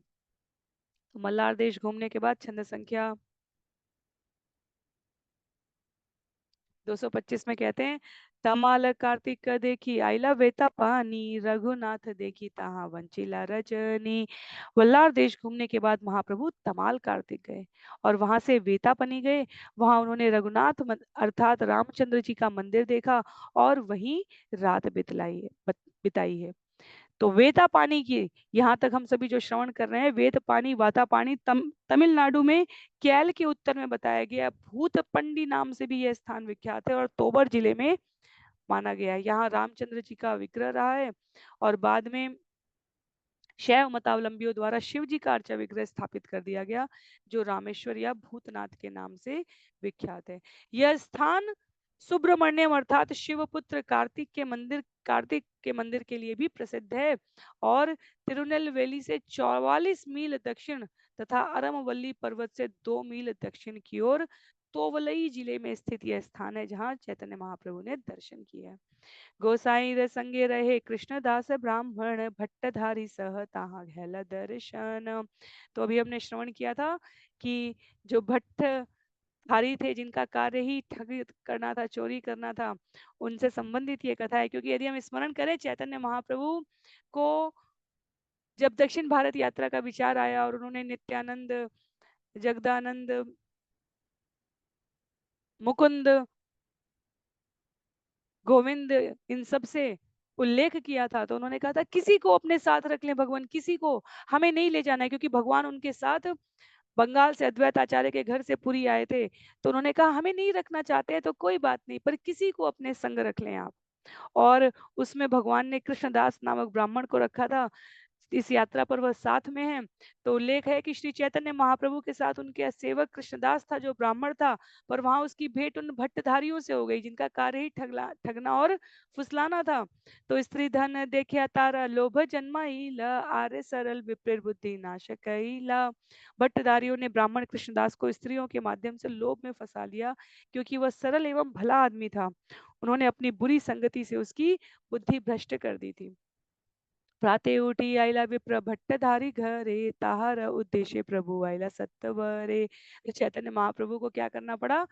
तो मल्लार देश घूमने के बाद छंद संख्या 225 में कहते हैं, तमाल कार्तिक देखी आइला वेता पानी, रघुनाथ देखी तहा वंचिला रजनी। वल्लार देश घूमने के बाद महाप्रभु तमाल कार्तिक गए, और वहां से वेतापनी गए। वहां उन्होंने रघुनाथ अर्थात रामचंद्र जी का मंदिर देखा, और वहीं रात बिताई है। तो वेता पानी की, यहाँ तक हम सभी जो श्रवण कर रहे हैं, वेद पानी, वाता पानी तमिलनाडु में कैल के उत्तर में बताया गया। भूतपंडी नाम से भी यह स्थान विख्यात है, और तोबर जिले में माना गया है। यहाँ रामचंद्र जी का विग्रह रहा है, और बाद में शैव मतावलंबियों द्वारा शिव जी का अर्चा विग्रह स्थापित कर दिया गया, जो रामेश्वर या भूतनाथ के नाम से विख्यात है। यह स्थान सुब्रमण्यम अर्थात शिवपुत्र कार्तिक के मंदिर के लिए भी प्रसिद्ध है, और तिरुनेलवेली से 44 मील दक्षिण तथा अरमवल्ली पर्वत से 2 मील दक्षिण की ओर तोवलई जिले में स्थित यह स्थान है जहाँ चैतन्य महाप्रभु ने दर्शन किया। गोसाई रे संगे रहे कृष्णदास ब्राह्मण भट्टधारी सह ताहा घैला दर्शन। तो अभी हमने श्रवण किया था कि जो भट्ट धारी थे जिनका कार्य ही ठगी करना था, चोरी करना था, उनसे संबंधित ये कथा है। क्योंकि यदि हम स्मरण करें चैतन्य महाप्रभु को जब दक्षिण भारत यात्रा का विचार आया और उन्होंने नित्यानंद, जगदानंद, मुकुंद, गोविंद इन सब से उल्लेख किया था, तो उन्होंने कहा था किसी को अपने साथ रख लें भगवान, किसी को हमें नहीं ले जाना है। क्योंकि भगवान उनके साथ बंगाल से अद्वैत आचार्य के घर से पुरी आए थे, तो उन्होंने कहा हमें नहीं रखना चाहते हैं तो कोई बात नहीं, पर किसी को अपने संग रख लें आप। और उसमें भगवान ने कृष्णदास नामक ब्राह्मण को रखा था। इस यात्रा पर वह साथ में है। तो उल्लेख है कि श्री चैतन्य महाप्रभु के साथ उनके सेवक कृष्णदास था जो ब्राह्मण था, पर वहां उसकी भेंट उन भट्टधारियों से हो गई जिनका कार्य ही ठगना और फुसलाना था। तो स्त्री धन देखिया तारा लोभ जन्माइला आर्य सरल विप्र बुद्धि नाशकइला। भट्टधारियों ने ब्राह्मण कृष्णदास को स्त्रियों के माध्यम से लोभ में फंसा लिया, क्योंकि वह सरल एवं भला आदमी था। उन्होंने अपनी बुरी संगति से उसकी बुद्धि भ्रष्ट कर दी थी। प्राते उठी आइला विप्र भट्टधारी घरे ताहार उद्देश्य प्रभु आइला सत्वरे। तो चैतन्य महाप्रभु को क्या करना पड़ा?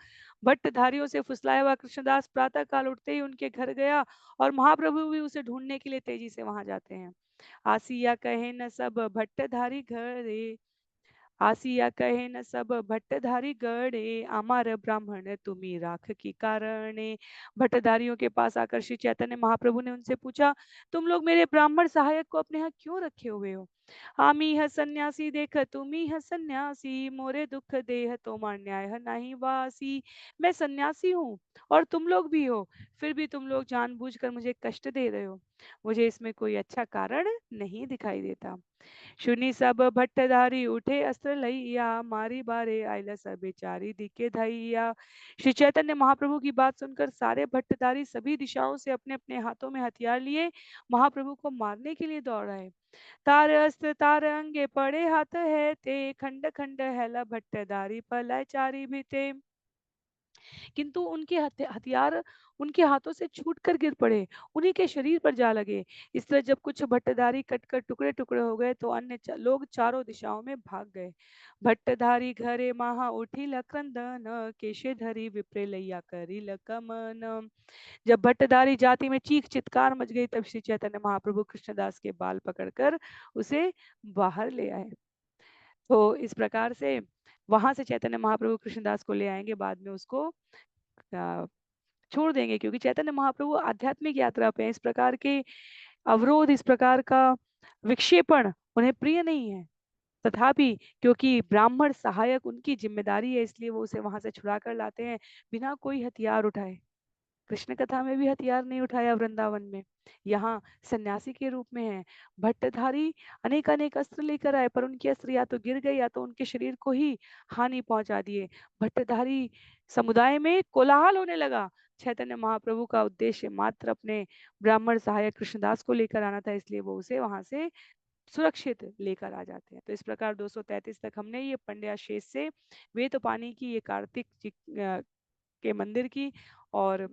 भट्टधारियों से फुसलाया हुआ कृष्णदास प्रातः काल उठते ही उनके घर गया, और महाप्रभु भी उसे ढूंढने के लिए तेजी से वहां जाते हैं। आसिया कहे न सब भट्टधारी घरे, आसिया कहे न सब भट्टधारी गणे अमार ब्राह्मण तुम्ही राख की कारणे। भट्टधारियों के पास आकर श्री चैतन्य महाप्रभु ने उनसे पूछा, तुम लोग मेरे ब्राह्मण सहायक को अपने यहाँ क्यों रखे हुए हो? आमी है सन्यासी देख तुम्ही है सन्यासी, मोरे दुख देह तोमार न्याय है नहीं वासी। मैं सन्यासी हूँ और तुम लोग भी हो, फिर भी तुम लोग जानबूझकर मुझे कष्ट दे रहे हो। मुझे इसमें कोई अच्छा कारण नहीं दिखाई देता। सुनी सब भट्टधारी उठे अस्त्र लैया, मारी बारे आइला सब बेचारी दिखे धैया। श्री चैतन्य महाप्रभु की बात सुनकर सारे भट्टधारी सभी दिशाओं से अपने अपने हाथों में हथियार लिए महाप्रभु को मारने के लिए दौड़ आए। तार अस्त्र तार अंगे पड़े हाथ है ते, खंड खंड हैला भट्टधारी पलाय चारी भी थे। किंतु उनके हथियार उनके हाथों से छूटकर गिर पड़े, उन्हीं के शरीर पर जा लगे। इस तरह जब कुछ भट्टधारी कटकर टुकड़े टुकड़े हो गए तो अन्य लोग चारों दिशाओं में भाग गए। भट्टधारी घरे महा उठी लक्रंदन, केशे धरी विप्रे लैया करी लकमन। जब भट्टधारी जाति में चीख चित्कार मच गई, तब श्री चैतन्य महाप्रभु कृष्णदास के बाल पकड़कर उसे बाहर ले आए। तो इस प्रकार से वहां से चैतन्य महाप्रभु कृष्णदास को ले आएंगे, बाद में उसको छोड़ देंगे, क्योंकि चैतन्य महाप्रभु आध्यात्मिक यात्रा पे इस प्रकार के अवरोध, इस प्रकार का विक्षेपण उन्हें प्रिय नहीं है। तथापि क्योंकि ब्राह्मण सहायक उनकी जिम्मेदारी है, इसलिए वो उसे वहां से छुड़ा कर लाते हैं बिना कोई हथियार उठाए। कृष्ण कथा में भी हथियार नहीं उठाया वृंदावन में, यहाँ सन्यासी के रूप में है। भट्टधारी अनेक अनेक अस्त्र लेकर आए, पर उनके अस्त्र या तो गिर गए या तो उनके शरीर को ही हानि पहुंचा दिए। भट्टधारी समुदाय में कोलाहल होने लगा। चैतन्य महाप्रभु का उद्देश्य मात्र अपने ब्राह्मण सहायक कृष्णदास को लेकर आना था, इसलिए वो उसे वहां से सुरक्षित लेकर आ जाते हैं। तो इस प्रकार 233 तक हमने ये पंड्या शेष से वेदपानी की, ये कार्तिक जी के मंदिर की और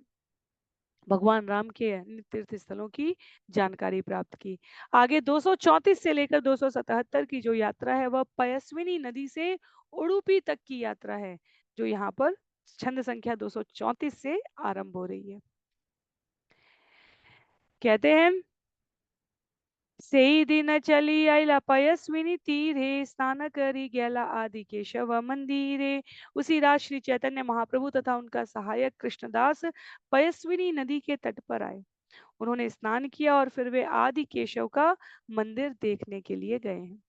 भगवान राम के अन्य तीर्थ स्थलों की जानकारी प्राप्त की। आगे 234 से लेकर 277 की जो यात्रा है वह पयस्विनी नदी से उडुपी तक की यात्रा है, जो यहाँ पर छंद संख्या 234 से आरंभ हो रही है। कहते हैं, सेई दिन चली आइला पयस्विनी तीरे, स्नान करी गैला आदि केशव मंदिरे। उसी रात श्री चैतन्य महाप्रभु तथा उनका सहायक कृष्णदास पयस्विनी नदी के तट पर आए। उन्होंने स्नान किया और फिर वे आदि केशव का मंदिर देखने के लिए गए हैं।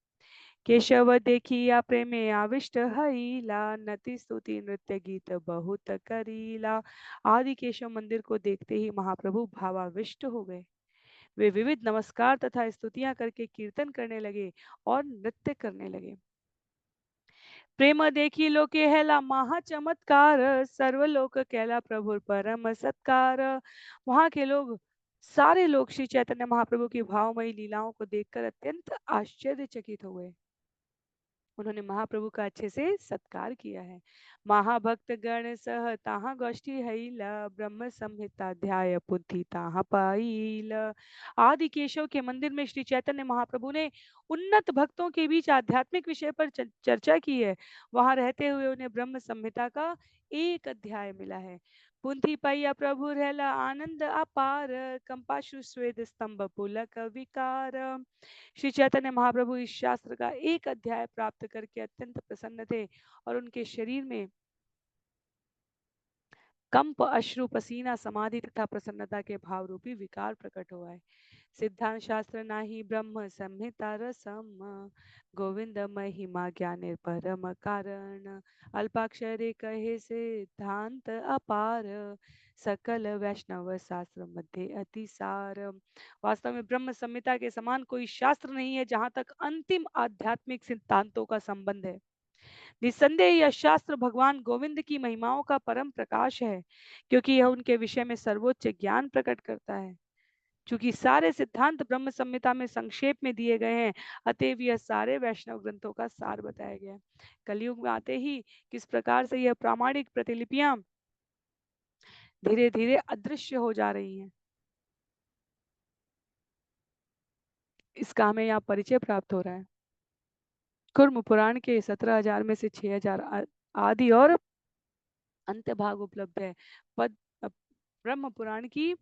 केशव देखिया प्रेमे आविष्ट हईला, नति स्तुति नृत्य गीत बहुत करीला। आदि केशव मंदिर को देखते ही महाप्रभु भावाविष्ट हो गए। वे विविध नमस्कार तथा स्तुतियां करके कीर्तन करने लगे और नृत्य करने लगे। प्रेम देखी लोके हेला महा चमत्कार, सर्वलोक कैला प्रभु परम सत्कार। वहां के लोग, सारे लोग श्री चैतन्य महाप्रभु की भावमयी लीलाओं को देखकर अत्यंत आश्चर्यचकित हुए। उन्होंने महाप्रभु का अच्छे से सत्कार किया है। महाभक्त गण सह ताहा गोष्ठी हैला, ब्रह्म संहिताध्याय पुथि ताहा पाईला। आदि केशव के मंदिर में श्री चैतन्य महाप्रभु ने उन्नत भक्तों के बीच आध्यात्मिक विषय पर चर्चा की है। वहां रहते हुए उन्हें ब्रह्म संहिता का एक अध्याय मिला है। पुंथी पैया प्रभु रहला आनंद अपार, कंपाशु स्वेद स्तंभ पुलक विकार। श्री चैतन्य महाप्रभु इस शास्त्र का एक अध्याय प्राप्त करके अत्यंत प्रसन्न थे और उनके शरीर में कंप, अश्रु, पसीना, समाधि तथा प्रसन्नता के भाव रूपी विकार प्रकट हुआ है। सिद्धांत शास्त्र नाही ब्रह्म संहिता रसम, गोविंद महिमा ज्ञाने परम कारण। अल्पाक्षरे कहे सिद्धांत अपार, सकल वैष्णव शास्त्र मध्य अतिसार। वास्तव में ब्रह्म संहिता के समान कोई शास्त्र नहीं है जहां तक अंतिम आध्यात्मिक सिद्धांतों का संबंध है। निस्संदेह यह शास्त्र भगवान गोविंद की महिमाओं का परम प्रकाश है, क्योंकि यह उनके विषय में सर्वोच्च ज्ञान प्रकट करता है। क्योंकि सारे सिद्धांत ब्रह्म संहिता में संक्षेप में दिए गए हैं, अतएव यह सारे वैष्णव ग्रंथों का सार बताया गया है। कलयुग में आते ही किस प्रकार से यह प्रामाणिक प्रतिलिपियां धीरे धीरे अदृश्य हो जा रही हैं, इसका हमें यहाँ परिचय प्राप्त हो रहा है। कुर्म पुराण के 17,000 में से 6,000 आदि और अंत भाग उपलब्ध है। पद ब्रह्म पुराण की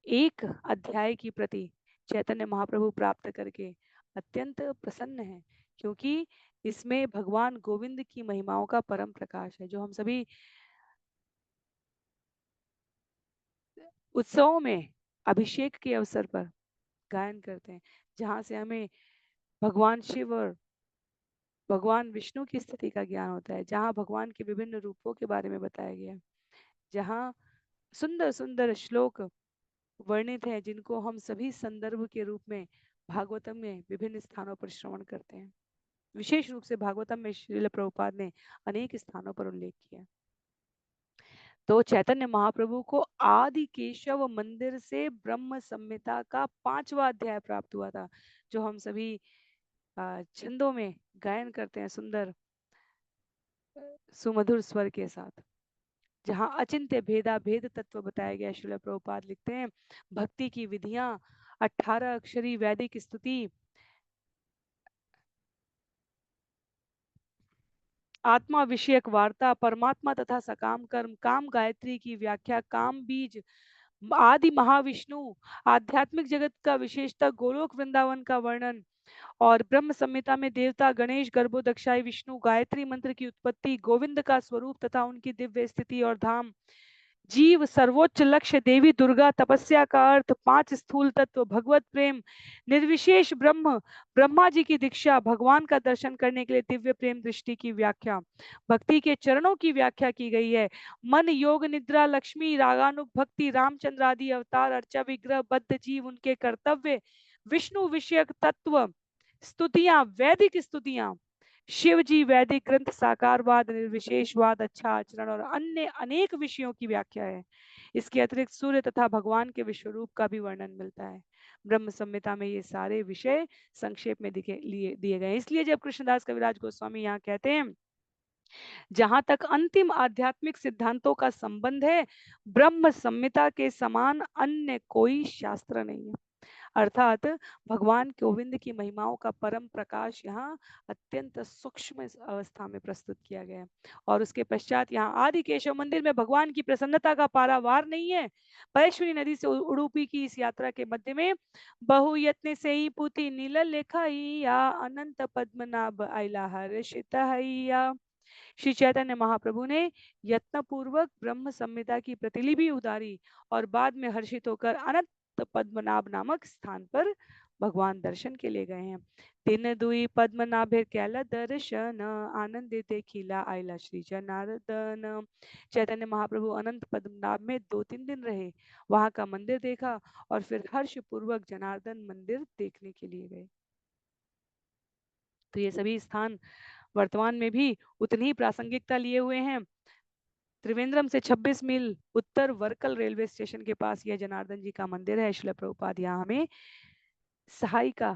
एक अध्याय की प्रति चैतन्य महाप्रभु प्राप्त करके अत्यंत प्रसन्न है, क्योंकि इसमें भगवान गोविंद की महिमाओं का परम प्रकाश है, जो हम सभी उत्सवों में अभिषेक के अवसर पर गायन करते हैं, जहां से हमें भगवान शिव और भगवान विष्णु की स्थिति का ज्ञान होता है, जहां भगवान के विभिन्न रूपों के बारे में बताया गया है, जहां सुंदर सुंदर श्लोक वर्णित है, जिनको हम सभी संदर्भ के रूप में भागवतम में विभिन्न स्थानों पर श्रवण करते हैं। विशेष रूप से भागवतम में श्रील प्रभुपाद ने अनेक स्थानों पर उल्लेख किया। तो चैतन्य महाप्रभु को आदि केशव मंदिर से ब्रह्म संहिता का 5वां अध्याय प्राप्त हुआ था, जो हम सभी छंदों में गायन करते हैं सुंदर सुमधुर स्वर के साथ, जहाँ अचिंत्य भेदा भेद तत्व बताया गया। श्रील प्रभुपाद लिखते हैं, भक्ति की विधियां 18 अक्षरी वैदिक स्तुति, आत्मा विषयक वार्ता, परमात्मा तथा सकाम कर्म, काम गायत्री की व्याख्या, काम बीज, आदि महाविष्णु, आध्यात्मिक जगत का विशेषता, गोलोक वृंदावन का वर्णन और ब्रह्म संहिता में देवता गणेश, गर्भोदक्षाई विष्णु, गायत्री मंत्र की उत्पत्ति, गोविंद का स्वरूप तथा उनकी दिव्य स्थिति और धाम, जीव सर्वोच्च लक्ष्य, देवी दुर्गा, तपस्या का अर्थ, 5 स्थूल तत्व, भगवत प्रेम, निर्विशेष ब्रह्म, ब्रह्मा जी की दीक्षा, भगवान का दर्शन करने के लिए दिव्य प्रेम दृष्टि की व्याख्या, भक्ति के चरणों की व्याख्या की गई है। मन, योग, निद्रा, लक्ष्मी, रागानुग भक्ति, रामचंद्र आदि अवतार, अर्चा विग्रह, बद्ध जीव, उनके कर्तव्य, विष्णु विषयक तत्व, स्तुतियां, वैदिक स्तुतियां, शिव जी, वैदिक ग्रंथ, साकारवाद, निर्विशेषवाद, अच्छा आचरण और अन्य अनेक विषयों की व्याख्या है। इसके अतिरिक्त सूर्य तथा भगवान के विश्वरूप का भी वर्णन मिलता है। ब्रह्म संहिता में ये सारे विषय संक्षेप में दिए गए हैं। इसलिए जब कृष्णदास कविराज गोस्वामी यहाँ कहते हैं, जहां तक अंतिम आध्यात्मिक सिद्धांतों का संबंध है, ब्रह्म संहिता के समान अन्य कोई शास्त्र नहीं है, अर्थात भगवान गोविंद की महिमाओं का परम प्रकाश यहाँ अत्यंत सूक्ष्म अवस्था में प्रस्तुत किया गया है। और उसके पश्चात यहाँ आदि केशव मंदिर में भगवान की प्रसन्नता का पारावार नहीं है। परेश्वरी नदी से उडुपी की इस यात्रा के मध्य में बहु यत्न से ही पुति नील लेखाइया, अनंत पद्मनाभ आइला हर्षित हैया। श्री चैतन्य महाप्रभु ने यत्न पूर्वक ब्रह्म संहिता की प्रतिलिपि उतारी और बाद में हर्षित होकर अनंत पद्मनाभ नामक स्थान पर भगवान दर्शन के लिए गए हैं। तीन दुई पद्मनाभे कैला दर्शन, आनंदित खिला आयला श्री जनार्दन। चैतन्य महाप्रभु अनंत पद्मनाभ में 2-3 दिन रहे, वहां का मंदिर देखा और फिर हर्ष पूर्वक जनार्दन मंदिर देखने के लिए गए। तो ये सभी स्थान वर्तमान में भी उतनी ही प्रासंगिकता लिए हुए हैं। त्रिवेंद्रम से 26 मील उत्तर वर्कल रेलवे स्टेशन के पास यह जनार्दन जी का मंदिर है। श्रील प्रभुपाद यहाँ हमें सहायिका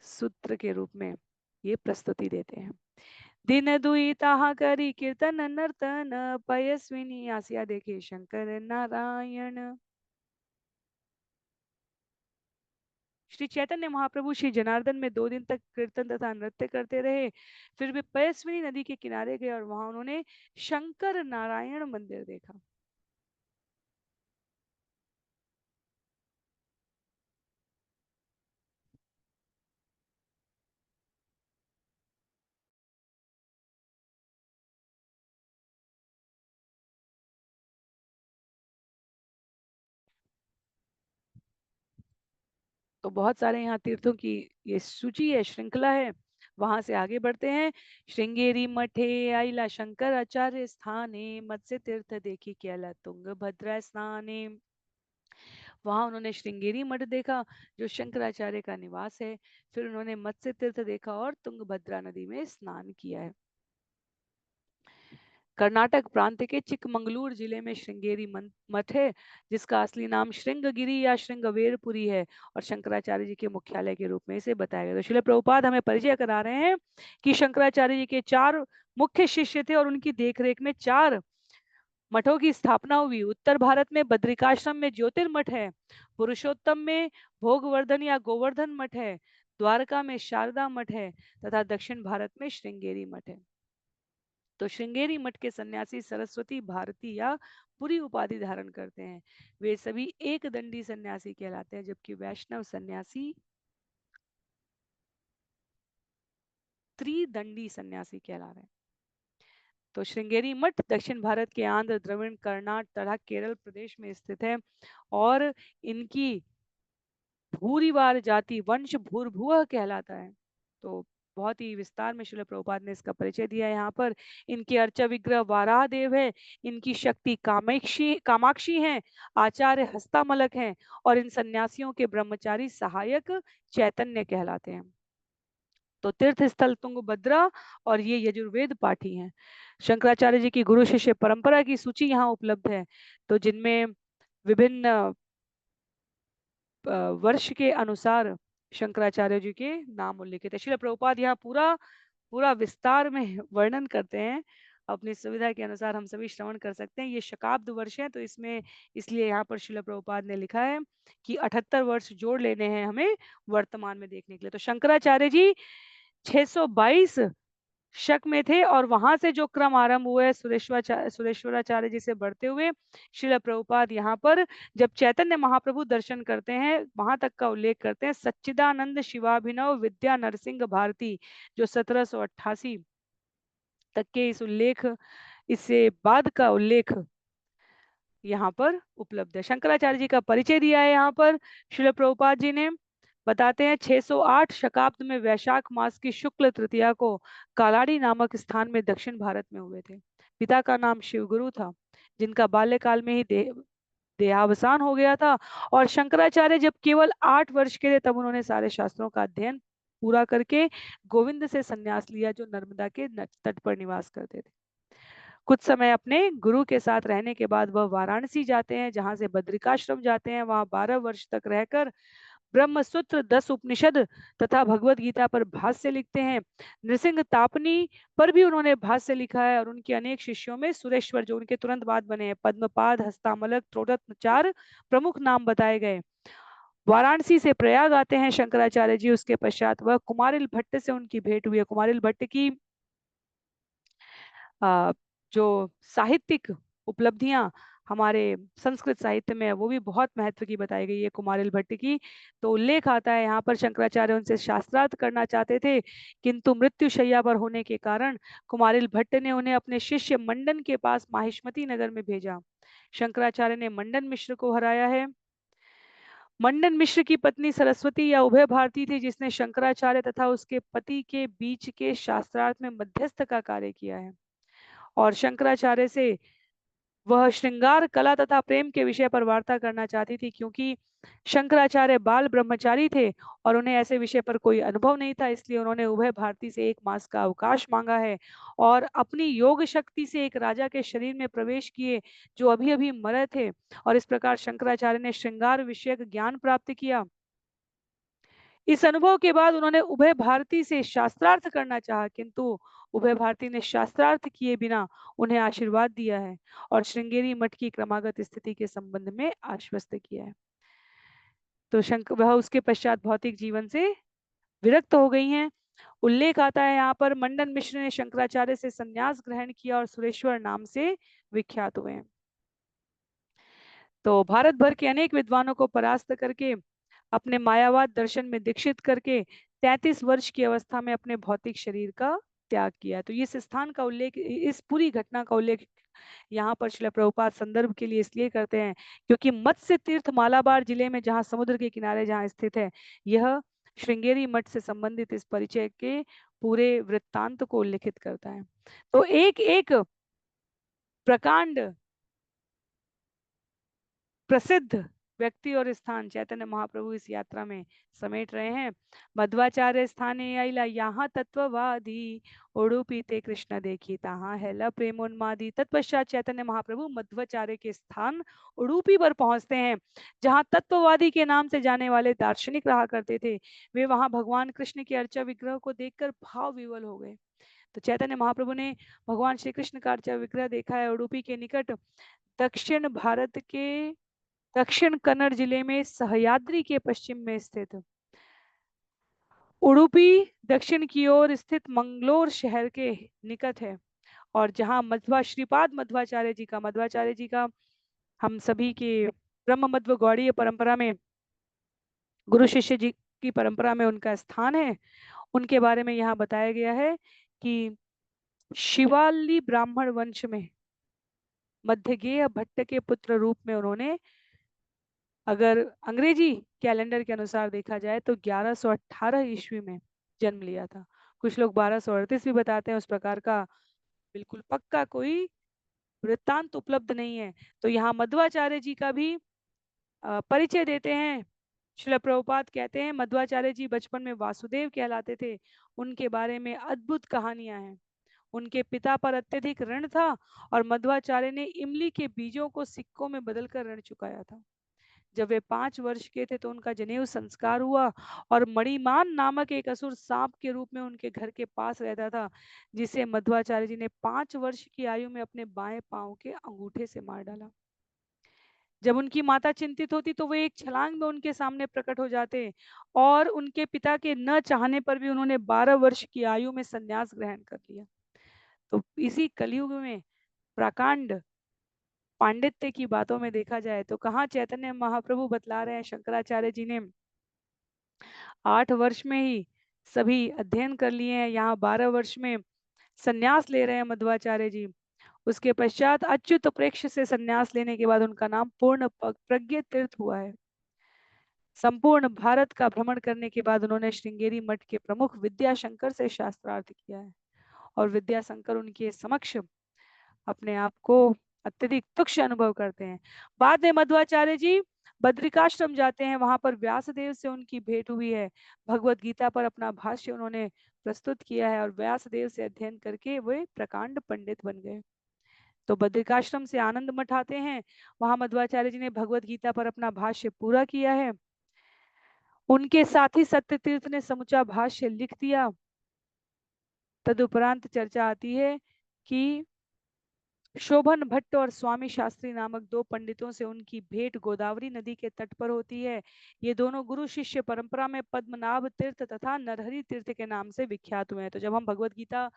सूत्र के रूप में ये प्रस्तुति देते हैं। दिन दुई ताहा करी कीर्तन नर्तन, पयस्विनी आसिया देखे शंकर नारायण। श्री चैतन्य महाप्रभु श्री जनार्दन में 2 दिन तक कीर्तन तथा नृत्य करते रहे। फिर वे पयस्विनी नदी के किनारे गए और वहां उन्होंने शंकर नारायण मंदिर देखा। तो बहुत सारे यहाँ तीर्थों की ये सूची है, श्रृंखला है। वहां से आगे बढ़ते हैं। श्रृंगेरी मठे आइला शंकर आचार्य स्थाने, मत्स्य तीर्थ देखी केला तुंग भद्रा स्नाने। वहां उन्होंने श्रृंगेरी मठ देखा जो शंकराचार्य का निवास है। फिर उन्होंने मत्स्य तीर्थ देखा और तुंगभद्रा नदी में स्नान किया है। कर्नाटक प्रांत के चिकमंगलूर जिले में श्रृंगेरी मठ है, जिसका असली नाम श्रृंगगिरी या श्रृंगवेरपुरी है और शंकराचार्य जी के मुख्यालय के रूप में इसे बताया गया। तो श्रील प्रभुपाद हमें परिचय करा रहे हैं कि शंकराचार्य जी के 4 मुख्य शिष्य थे और उनकी देखरेख में 4 मठों की स्थापना हुई। उत्तर भारत में बद्रिकाश्रम में ज्योतिर्मठ है, पुरुषोत्तम में भोगवर्धन या गोवर्धन मठ है, द्वारका में शारदा मठ है तथा दक्षिण भारत में श्रृंगेरी मठ है। तो श्रृंगेरी मठ के सन्यासी सरस्वती भारती या पुरी उपाधि धारण करते हैं। वे सभी एक दंडी सन्यासी कहलाते हैं, जबकि वैष्णव सन्यासी त्रिदंडी सन्यासी कहला रहे हैं। तो श्रृंगेरी मठ दक्षिण भारत के आंध्र, द्रविड़, कर्नाटक तथा केरल प्रदेश में स्थित है और इनकी भूरिवार जाति वंश भूर्भुव कहलाता है। तो बहुत ही विस्तार में श्रील प्रभुपाद ने इसका परिचय दिया है। यहाँ पर इनके अर्चा विग्रह वाराह देव है, इनकी शक्ति कामाक्षी है, आचार्य हस्तामलक हैं और इन सन्यासियों के ब्रह्मचारी सहायक चैतन्य कहलाते हैं। तो तीर्थ स्थल तुंगभद्रा और ये यजुर्वेद पाठी हैं। शंकराचार्य जी की गुरु शिष्य परंपरा की सूची यहाँ उपलब्ध है, तो जिनमें विभिन्न वर्ष के अनुसार शंकराचार्य जी के नाम उल्लिखित है। श्रील प्रभुपाद यहाँ पूरा पूरा विस्तार में वर्णन करते हैं। अपनी सुविधा के अनुसार हम सभी श्रवण कर सकते हैं। ये शकाब्द वर्ष है, तो इसमें इसलिए यहाँ पर श्रील प्रभुपाद ने लिखा है कि 78 वर्ष जोड़ लेने हैं हमें वर्तमान में देखने के लिए। तो शंकराचार्य जी 622 शक में थे और वहां से जो क्रम आरंभ हुआ है सुरेश्वराचार्य जी से बढ़ते हुए श्रील प्रभुपाद यहाँ पर जब चैतन्य महाप्रभु दर्शन करते हैं वहां तक का उल्लेख करते हैं। सच्चिदानंद शिवाभिनव विद्या नरसिंह भारती जो 1788 तक के इस उल्लेख, इससे बाद का उल्लेख यहाँ पर उपलब्ध है। शंकराचार्य जी का परिचय दिया है यहाँ पर श्रील प्रभुपाद जी ने। बताते हैं 608 शकाब्द में वैशाख मास की शुक्ल तृतीया को कालाड़ी नामक स्थान में दक्षिण भारत में हुए थे। पिता का नाम शिवगुरु था, जिनका बाल्यकाल में ही देहावसान हो गया था और शंकराचार्य जब केवल 8 वर्ष के थे तब उन्होंने सारे शास्त्रों का अध्ययन पूरा करके गोविंद से संन्यास लिया, जो नर्मदा के तट पर निवास करते थे। कुछ समय अपने गुरु के साथ रहने के बाद वह वाराणसी जाते हैं, जहां से बद्रिकाश्रम जाते हैं। वहां 12 वर्ष तक रहकर ब्रह्मसूत्र 10 उपनिषद तथा भगवत गीता पर भाष्य लिखते हैं। नृसिंह तापनी पर भी उन्होंने भाष्य लिखा है और उनके अनेक शिष्यों में सुरेश्वर जो उनके तुरंत बाद बने हैं, पद्मपाद, हस्तामलक, त्रोटत्न 4 प्रमुख नाम बताए गए। वाराणसी से प्रयाग आते हैं शंकराचार्य जी। उसके पश्चात वह कुमारिल भट्ट से उनकी भेंट हुई है। कुमारिल भट्ट की जो साहित्यिक उपलब्धियां हमारे संस्कृत साहित्य में है वो भी बहुत महत्व की बताई गई है कुमारिल भट्ट की। तो उल्लेख आता है यहाँ पर शंकराचार्य उनसे शास्त्रार्थ करना चाहते थे, किंतु मृत्यु शैया पर होने के कारण कुमारिल भट्ट ने उन्हें अपने शिष्य मंडन के पास माहिष्मती नगर में भेजा। शंकराचार्य ने मंडन मिश्र को हराया है। मंडन मिश्र की पत्नी सरस्वती या उभय भारती थी, जिसने शंकराचार्य तथा उसके पति के बीच के शास्त्रार्थ में मध्यस्थ का कार्य किया है और शंकराचार्य से वह श्रृंगार कला तथा प्रेम के विषय पर वार्ता करना चाहती थी, क्योंकि शंकराचार्य बाल ब्रह्मचारी थे और उन्हें ऐसे विषय पर कोई अनुभव नहीं था। इसलिए उन्होंने उभय भारती से 1 मास का अवकाश मांगा है और अपनी योग शक्ति से एक राजा के शरीर में प्रवेश किए जो अभी अभी मरे थे और इस प्रकार शंकराचार्य ने श्रृंगार विषयक ज्ञान प्राप्त किया। इस अनुभव के बाद उन्होंने उभय भारती से शास्त्रार्थ करना चाहा, किंतु उभय भारती ने शास्त्रार्थ किए बिना उन्हें आशीर्वाद दिया है और श्रृंगेरी मठ की क्रमागत स्थिति के संबंध में आश्वस्त किया है। तो वह उसके पश्चात भौतिक जीवन से विरक्त हो गई हैं। उल्लेख आता है यहाँ पर मंडन मिश्र ने शंकराचार्य से संन्यास ग्रहण किया और सुरेश्वर नाम से विख्यात हुए। तो भारत भर के अनेक विद्वानों को परास्त करके अपने मायावाद दर्शन में दीक्षित करके 33 वर्ष की अवस्था में अपने भौतिक शरीर का त्याग किया। तो इस स्थान का उल्लेख, इस पूरी घटना का उल्लेख यहाँ पर श्रील प्रभुपाद संदर्भ के लिए इसलिए करते हैं क्योंकि मत्स्य तीर्थ मालाबार जिले में, जहाँ समुद्र के किनारे जहाँ स्थित है, यह श्रृंगेरी मठ से संबंधित इस परिचय के पूरे वृत्तांत को उल्लेखित करता है। तो एक एक प्रकांड प्रसिद्ध व्यक्ति और स्थान चैतन्य महाप्रभु इस यात्रा में समेट रहे हैं। मध्वाचार्य स्थाने आइला यहाँ तत्ववादी, उडुपी ते कृष्ण देखी तहाँ हैला प्रेमोन्मादी। तत्पश्चात चैतन्य महाप्रभु मध्वाचार्य के स्थान उडुपी पर पहुंचते हैं, जहाँ तत्ववादी के नाम से जाने वाले दार्शनिक रहा करते थे। वे वहां भगवान कृष्ण के अर्चा विग्रह को देखकर भाव विवल हो गए। तो चैतन्य महाप्रभु ने भगवान श्री कृष्ण का अर्चा विग्रह देखा है उडुपी के निकट दक्षिण भारत के दक्षिण कन्नड़ जिले में सह्याद्री के पश्चिम में स्थित उडुपी दक्षिण की ओर स्थित मंगलोर शहर के निकट है, और जहां श्रीपाद मध्वाचार्य जी का हम सभी के ब्रह्म मध्व गौड़ीय परंपरा में, गुरु शिष्य जी की परंपरा में उनका स्थान है। उनके बारे में यहाँ बताया गया है कि शिवाली ब्राह्मण वंश में मध्यगेय भट्ट के पुत्र रूप में उन्होंने, अगर अंग्रेजी कैलेंडर के अनुसार देखा जाए तो 1118 ईस्वी में जन्म लिया था। कुछ लोग 1238 भी बताते हैं। उस प्रकार का बिल्कुल पक्का कोई वृत्तांत उपलब्ध नहीं है। तो यहाँ मध्वाचार्य जी का भी परिचय देते हैं। श्रील प्रभुपाद कहते हैं मध्वाचार्य जी बचपन में वासुदेव कहलाते थे। उनके बारे में अद्भुत कहानियां हैं। उनके पिता पर अत्यधिक ऋण था और मध्वाचार्य ने इमली के बीजों को सिक्कों में बदलकर ऋण चुकाया था। जब वे 5 वर्ष के थे तो उनका जनेऊ संस्कार हुआ और मणिमान नामक एक असुर सांप के रूप में उनके घर के पास रहता था, जिसे मध्वाचार्य जी ने 5 वर्ष की आयु में अपने बाएं पांव के अंगूठे से मार डाला। जब उनकी माता चिंतित होती तो वे एक छलांग में उनके सामने प्रकट हो जाते और उनके पिता के न चाहने पर भी उन्होंने 12 वर्ष की आयु में संन्यास ग्रहण कर लिया। तो इसी कलयुग में प्रकांड पांडित्य की बातों में देखा जाए तो कहाँ चैतन्य महाप्रभु बतला रहे हैं शंकराचार्य जी ने 8 वर्ष में ही सभी अध्ययन कर लिए हैं। यहाँ 12 वर्ष में संन्यास ले रहे हैं मध्वाचार्य जी। उसके पश्चात अच्युत प्रेक्ष से संन्यास लेने के बाद उनका नाम पूर्ण प्रज्ञ तीर्थ हुआ है। संपूर्ण भारत का भ्रमण करने के बाद उन्होंने श्रृंगेरी मठ के प्रमुख विद्याशंकर से शास्त्रार्थ किया है और विद्याशंकर उनके समक्ष अपने आप को अत्यधिक तुक्ष अनुभव करते हैं। बाद में मध्वाचार्य जी बद्रिकाश्रम जाते हैं। वहां पर व्यासदेव से उनकी भेंट हुई है। भगवत गीता पर अपना भाष्य उन्होंने प्रस्तुत किया है और व्यासदेव से अध्ययन करके वे प्रकांड पंडित बन गए। तो बद्रिकाश्रम से आनंद मठ आते हैं। वहां मध्वाचार्य जी ने भगवत गीता पर अपना भाष्य पूरा किया है। उनके साथी सत्य तीर्थ ने समूचा भाष्य लिख दिया। तदुपरांत चर्चा आती है कि शोभन भट्ट और स्वामी शास्त्री नामक 2 पंडितों से उनकी भेंट गोदावरी नदी के तट पर होती है। ये दोनों गुरु शिष्य परंपरा में पद्मनाभ तीर्थ तथा नरहरि तीर्थ के नाम से विख्यात हुए हैं। तो जब हम भगवत गीता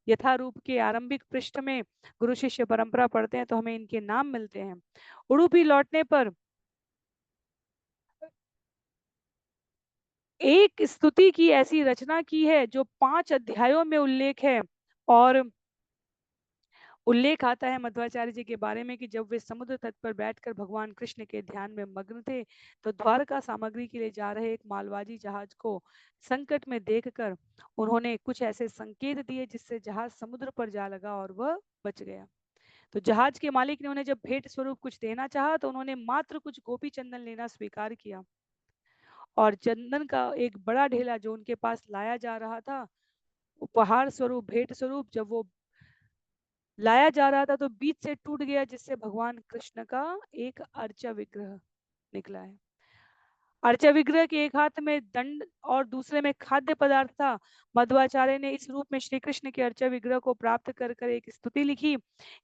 यथारूप के आरंभिक पृष्ठ में गुरु शिष्य परंपरा पढ़ते हैं तो हमें इनके नाम मिलते हैं। उडुपी लौटने पर एक स्तुति की ऐसी रचना की है जो 5 अध्यायों में उल्लेख है, और उल्लेख आता है मध्वाचार्य जी के बारे में कि जब वे समुद्र तट पर बैठकर भगवान कृष्ण के ध्यान में मग्न थे तो द्वारका सामग्री के लिए जा रहे एक मालवाजी जहाज को संकट में देखकर उन्होंने कुछ ऐसे संकेत दिए जिससे जहाज समुद्र पर जा लगा और वह बच गया। तो जहाज के मालिक ने उन्हें जब भेंट स्वरूप कुछ देना चाहा तो उन्होंने मात्र कुछ गोपी चंदन लेना स्वीकार किया, और चंदन का एक बड़ा ढेला जो उनके पास लाया जा रहा था उपहार स्वरूप, भेंट स्वरूप, जब वो लाया जा रहा था तो बीच से टूट गया, जिससे भगवान कृष्ण का एक अर्चा विग्रह निकला है। अर्चा विग्रह के एक हाथ में दंड और दूसरे में खाद्य पदार्थ था। मध्वाचार्य ने इस रूप में श्री कृष्ण के अर्चा विग्रह को प्राप्त कर कर एक स्तुति लिखी।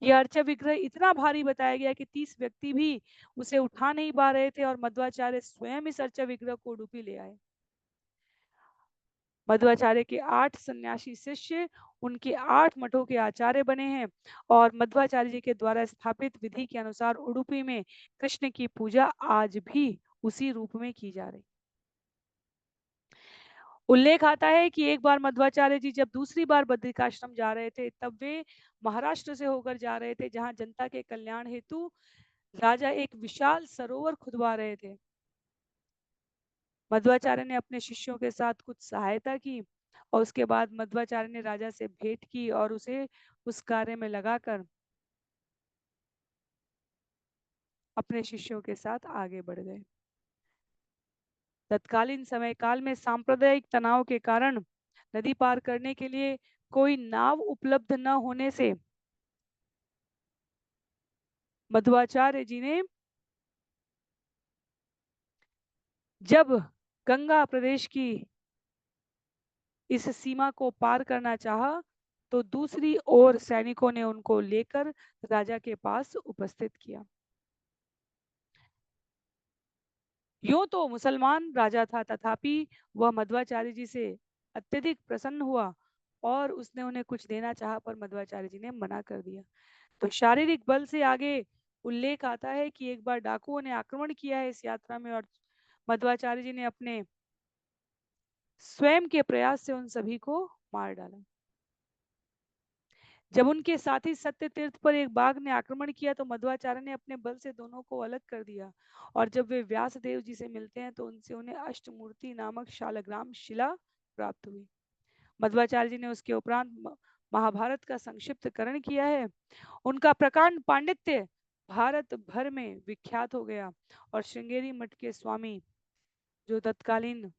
यह अर्चा विग्रह इतना भारी बताया गया कि 30 व्यक्ति भी उसे उठा नहीं पा रहे थे और मध्वाचार्य स्वयं इस अर्चा विग्रह को उडुपी ले आए। मध्वाचार्य के 8 सन्यासी शिष्य उनके 8 मठों के आचार्य बने हैं और मध्वाचार्य जी के द्वारा स्थापित विधि के अनुसार उडुपी में कृष्ण की पूजा आज भी उसी रूप में की जा रही। उल्लेख आता है कि एक बार मध्वाचार्य जी जब दूसरी बार बद्रिकाश्रम जा रहे थे तब वे महाराष्ट्र से होकर जा रहे थे, जहां जनता के कल्याण हेतु राजा एक विशाल सरोवर खुदवा रहे थे। मध्वाचार्य ने अपने शिष्यों के साथ कुछ सहायता की और उसके बाद मध्वाचार्य ने राजा से भेंट की और उसे उस कार्य में लगाकर अपने शिष्यों के साथ आगे बढ़ गए। तत्कालीन समय काल में सांप्रदायिक तनाव के कारण नदी पार करने के लिए कोई नाव उपलब्ध न होने से मध्वाचार्य जी ने जब गंगा प्रदेश की इस सीमा को पार करना चाहा तो दूसरी ओर सैनिकों ने उनको लेकर राजा के पास उपस्थित किया। यूं तो मुसलमान राजा था, तथापि वह मध्वाचार्य जी से अत्यधिक प्रसन्न हुआ और उसने उन्हें कुछ देना चाहा, पर मध्वाचार्य जी ने मना कर दिया। तो शारीरिक बल से आगे उल्लेख आता है कि एक बार डाकुओं ने आक्रमण किया है इस यात्रा में और मध्वाचार्य जी ने अपने स्वयं के प्रयास से उन सभी को मार डाला। जब उनके साथी सत्य तीर्थ पर एक बाघ ने आक्रमण किया तो मध्वाचार्य ने अपने बल से दोनों को अलग कर दिया और जब वे व्यास देव जी से मिलते हैं तो उनसे उन्हें अष्टमूर्ति नामक शालग्राम शिला प्राप्त हुई। मध्वाचार्य जी ने उसके उपरांत महाभारत का संक्षिप्तकरण किया है। उनका प्रकांड पांडित्य भारत भर में विख्यात हो गया और श्रृंगेरी मठ के स्वामी जो तत्कालीन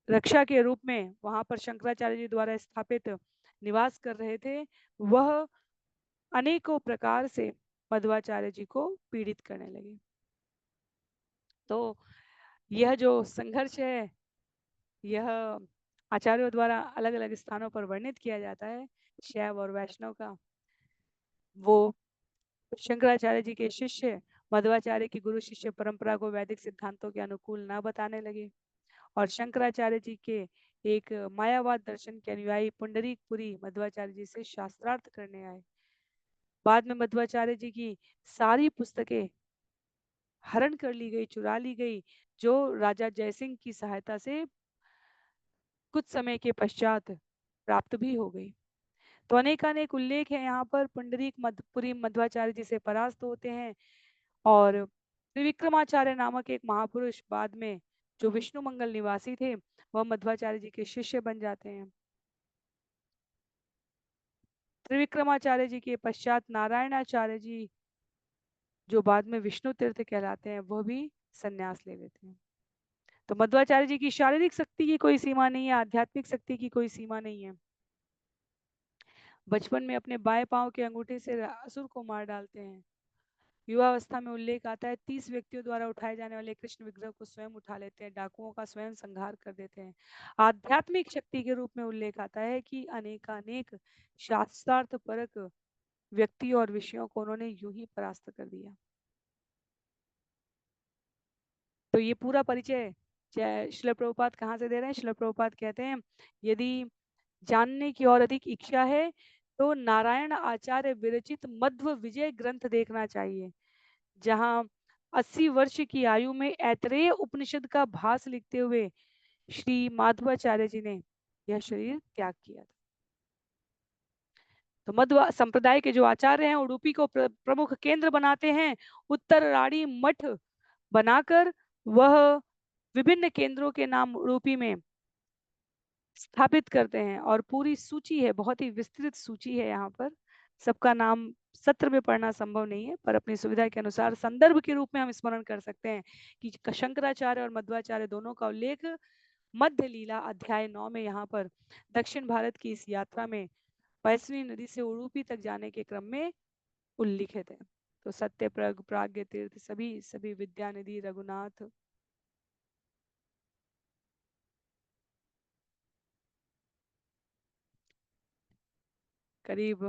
रक्षा के रूप में वहां पर शंकराचार्य जी द्वारा स्थापित निवास कर रहे थे, वह अनेकों प्रकार से मध्वाचार्य जी को पीड़ित करने लगे। तो यह जो संघर्ष है यह आचार्यों द्वारा अलग अलग स्थानों पर वर्णित किया जाता है। शैव और वैष्णव का वो शंकराचार्य जी के शिष्य मध्वाचार्य की गुरु शिष्य परंपरा को वैदिक सिद्धांतों के अनुकूल न बताने लगे और शंकराचार्य जी के एक मायावाद दर्शन के अनुयायी पुंडरीकपुरी मध्वाचार्य जी से शास्त्रार्थ करने आए। बाद में मध्वाचार्य जी की सारी पुस्तकें हरण कर ली गई, चुरा ली गई, जो राजा जयसिंह की सहायता से कुछ समय के पश्चात प्राप्त भी हो गई। तो अनेक उल्लेख है यहाँ पर। पुंडरीक मधपुरी मध्वाचार्य जी से परास्त होते हैं और त्रिविक्रमाचार्य नामक एक महापुरुष बाद में जो विष्णु मंगल निवासी थे वह मध्वाचार्य जी के शिष्य बन जाते हैं। त्रिविक्रमाचार्य जी के पश्चात नारायणाचार्य जी जो बाद में विष्णु तीर्थ कहलाते हैं वह भी संन्यास ले लेते हैं। तो मध्वाचार्य जी की शारीरिक शक्ति की कोई सीमा नहीं है, आध्यात्मिक शक्ति की कोई सीमा नहीं है। बचपन में अपने बाएं पांव के अंगूठे से असुर को मार डालते हैं। युवावस्था में उल्लेख आता है 30 व्यक्तियों द्वारा उठाए जाने वाले कृष्ण विग्रह को स्वयं उठा लेते हैं, डाकुओं का स्वयं संहार कर देते हैं। आध्यात्मिक शक्ति के रूप में उल्लेख आता है कि अनेकानेक शास्त्रार्थ परक व्यक्ति और विषयों को उन्होंने यूं ही परास्त कर दिया। तो ये पूरा परिचय श्रील प्रभुपाद कहाँ से दे रहे हैं? श्रील प्रभुपाद कहते हैं यदि जानने की और अधिक इच्छा है तो नारायण आचार्य विरचित मध्व विजय ग्रंथ देखना चाहिए, जहां 80 वर्ष की आयु में ऐतरेय उपनिषद का भास लिखते हुए श्री माधवाचार्य जी ने यह शरीर त्याग किया था। तो मध्व संप्रदाय के जो आचार्य हैं उडुपी को प्रमुख केंद्र बनाते हैं। उत्तरराड़ी मठ बनाकर वह विभिन्न केंद्रों के नाम उडुपी में स्थापित करते हैं और पूरी सूची है, बहुत ही विस्तृत सूची है। यहाँ पर सबका नाम सत्र में पढ़ना संभव नहीं है, पर अपनी सुविधा के अनुसार संदर्भ के रूप में हम स्मरण कर सकते हैं कि शंकराचार्य और मध्वाचार्य दोनों का उल्लेख मध्य लीला अध्याय 9 में यहाँ पर दक्षिण भारत की इस यात्रा में पैसवी नदी से उडुपी तक जाने के क्रम में उल्लिखित है। तो सत्य प्रग प्राज्ञ तीर्थ सभी सभी विद्यानिधि रघुनाथ करीब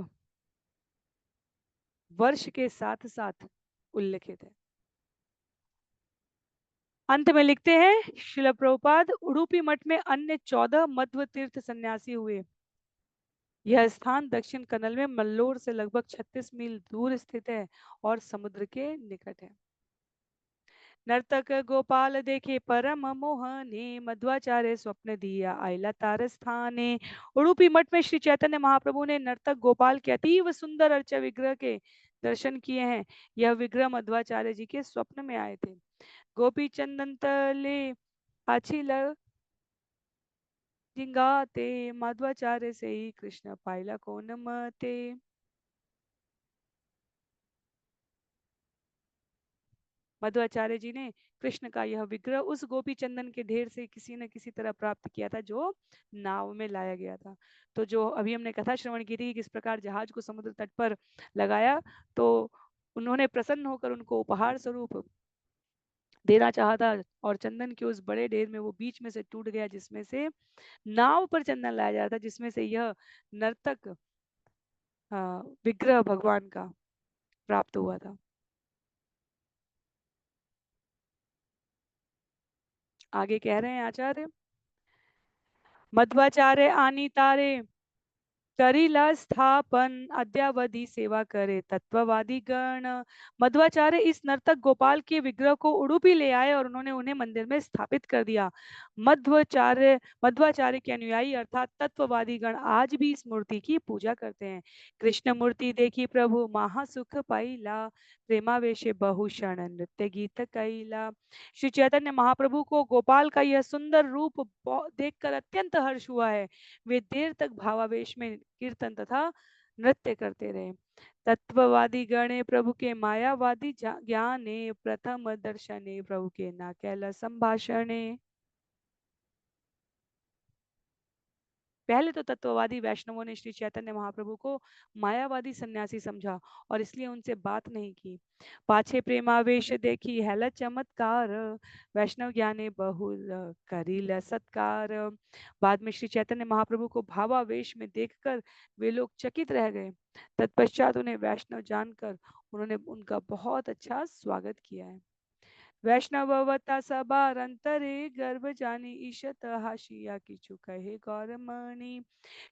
वर्ष के साथ साथ उल्लिखित है। अंत में लिखते हैं शिल प्रभुपाद उडुपी मठ में अन्य 14 मध्व तीर्थ सन्यासी हुए। यह स्थान दक्षिण कन्नल में मल्लोर से लगभग 36 मील दूर स्थित है और समुद्र के निकट है। नर्तक गोपाल देखे परम मोहने, मध्वाचार्य स्वप्न दिया आइला तार स्थाने। उडुपी मठ में श्री चैतन्य महाप्रभु ने नर्तक गोपाल के अतीव सुंदर अर्चा विग्रह के दर्शन किए हैं। यह विग्रह मध्वाचार्य जी के स्वप्न में आए थे। गोपी चंदन तले अछिल जिंगाते, मध्वाचार्य से ही कृष्ण पाइला कौन मते। मध्वाचार्य जी ने कृष्ण का यह विग्रह उस गोपी चंदन के ढेर से किसी न किसी तरह प्राप्त किया था जो नाव में लाया गया था। तो जो अभी हमने कथा श्रवण की थी किस प्रकार जहाज को समुद्र तट पर लगाया, तो उन्होंने प्रसन्न होकर उनको उपहार स्वरूप देना चाहा था और चंदन के उस बड़े ढेर में वो बीच में से टूट गया, जिसमें से नाव पर चंदन लाया जा रहा था, जिसमें से यह नर्तक विग्रह भगवान का प्राप्त हुआ था। आगे कह रहे हैं आचार्य, मध्वाचार्य आनी तारे करिला स्थापन अद्यावधि सेवा करे तत्ववादी गण। मध्वाचार्य इस नर्तक गोपाल के विग्रह को उडुपी ले आए और उन्होंने उन्हें मंदिर में स्थापित कर दिया। मध्वाचार्य के अनुयायी अर्थात तत्ववादी गण आज भी इस मूर्ति की पूजा करते हैं। कृष्ण मूर्ति देखी प्रभु महासुख पाइला, प्रेमावेश बहुषण नृत्य गीत कैला। श्री चैतन्य महाप्रभु को गोपाल का यह सुंदर रूप देखकर अत्यंत हर्ष हुआ है। वे देर तक भावावेश में कीर्तन तथा नृत्य करते रहे। तत्ववादी गणे प्रभु के मायावादी ज्ञाने, प्रथम दर्शने प्रभु के ना कैला संभाषणे। पहले तो तत्ववादी वैष्णवों ने श्री चैतन्य महाप्रभु को मायावादी सन्यासी समझा और इसलिए उनसे बात नहीं की। पाछे प्रेमावेश देखी हैला चमत्कार, वैष्णव ज्ञाने बहुल करील सत्कार। बाद में श्री चैतन्य महाप्रभु को भावावेश में देखकर वे लोग चकित रह गए। तत्पश्चात उन्हें वैष्णव जानकर उन्होंने उनका बहुत अच्छा स्वागत किया है। वैष्णववता सबार अंतरे गर्भ जानी ईशत हाशिया किचु कहे गौरमणि।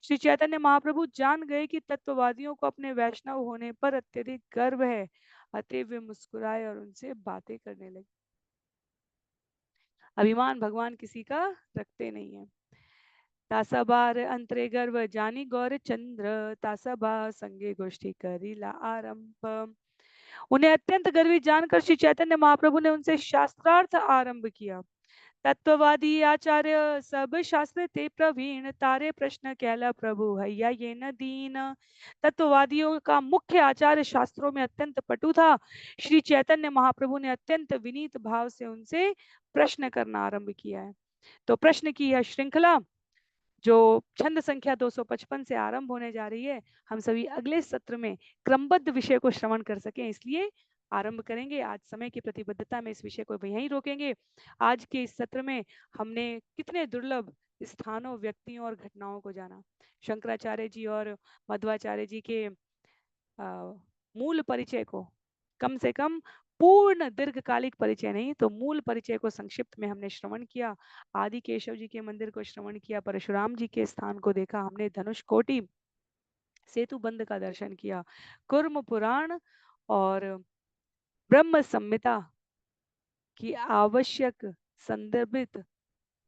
श्री चैतन्य महाप्रभु जान गए कि तत्ववादियों को अपने वैष्णव होने पर अत्यधिक गर्व है, अतः वे मुस्कुराए और उनसे बातें करने लगे। अभिमान भगवान किसी का रखते नहीं है। तासाबार अंतरे गर्भ जानी गौर चंद्र, तासाबा संगे गोष्ठी करीला आरंभ। उन्हें अत्यंत गर्वित जानकर श्री चैतन्य महाप्रभु ने उनसे शास्त्रार्थ आरंभ किया। तत्ववादी आचार्य सब शास्त्र ते प्रवीण, तारे प्रश्न कहला प्रभु हैया ये न दीन। तत्ववादियों का मुख्य आचार्य शास्त्रों में अत्यंत पटु था। श्री चैतन्य महाप्रभु ने अत्यंत विनीत भाव से उनसे प्रश्न करना आरंभ किया है। तो प्रश्न की यह श्रृंखला जो छंद संख्या 255 से आरंभ होने जा रही है, हम सभी अगले सत्र में क्रमबद्ध विषय को श्रवण कर सकें इसलिए आरंभ करेंगे। आज समय की प्रतिबद्धता में इस विषय को यहीं रोकेंगे। आज के इस सत्र में हमने कितने दुर्लभ स्थानों, व्यक्तियों और घटनाओं को जाना। शंकराचार्य जी और मध्वाचार्य जी के मूल परिचय को, कम से कम पूर्ण दीर्घकालिक परिचय नहीं तो मूल परिचय को संक्षिप्त में हमने श्रवण किया। आदि केशव जी के मंदिर को श्रवण किया, परशुराम जी के स्थान को देखा हमने, धनुष कोटि सेतु बंद का दर्शन किया, कुर्म पुराण और ब्रह्म संहिता की आवश्यक संदर्भित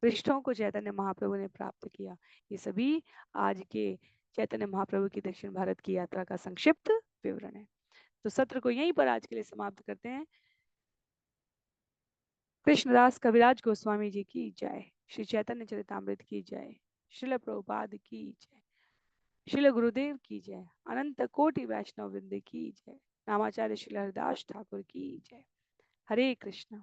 पृष्ठों को चैतन्य महाप्रभु ने प्राप्त किया। ये सभी आज के चैतन्य महाप्रभु की दक्षिण भारत की यात्रा का संक्षिप्त विवरण है। तो सत्र को यहीं पर आज के लिए समाप्त करते हैं। कृष्णदास कविराज गोस्वामी जी की जय, श्री चैतन्य चरितामृत की जय, श्रील प्रभुपाद की जय, श्रील गुरुदेव की जय, अनंत कोटि वैष्णव वृंद की जय, नामाचार्य श्री हरिदास ठाकुर की जय। हरे कृष्ण।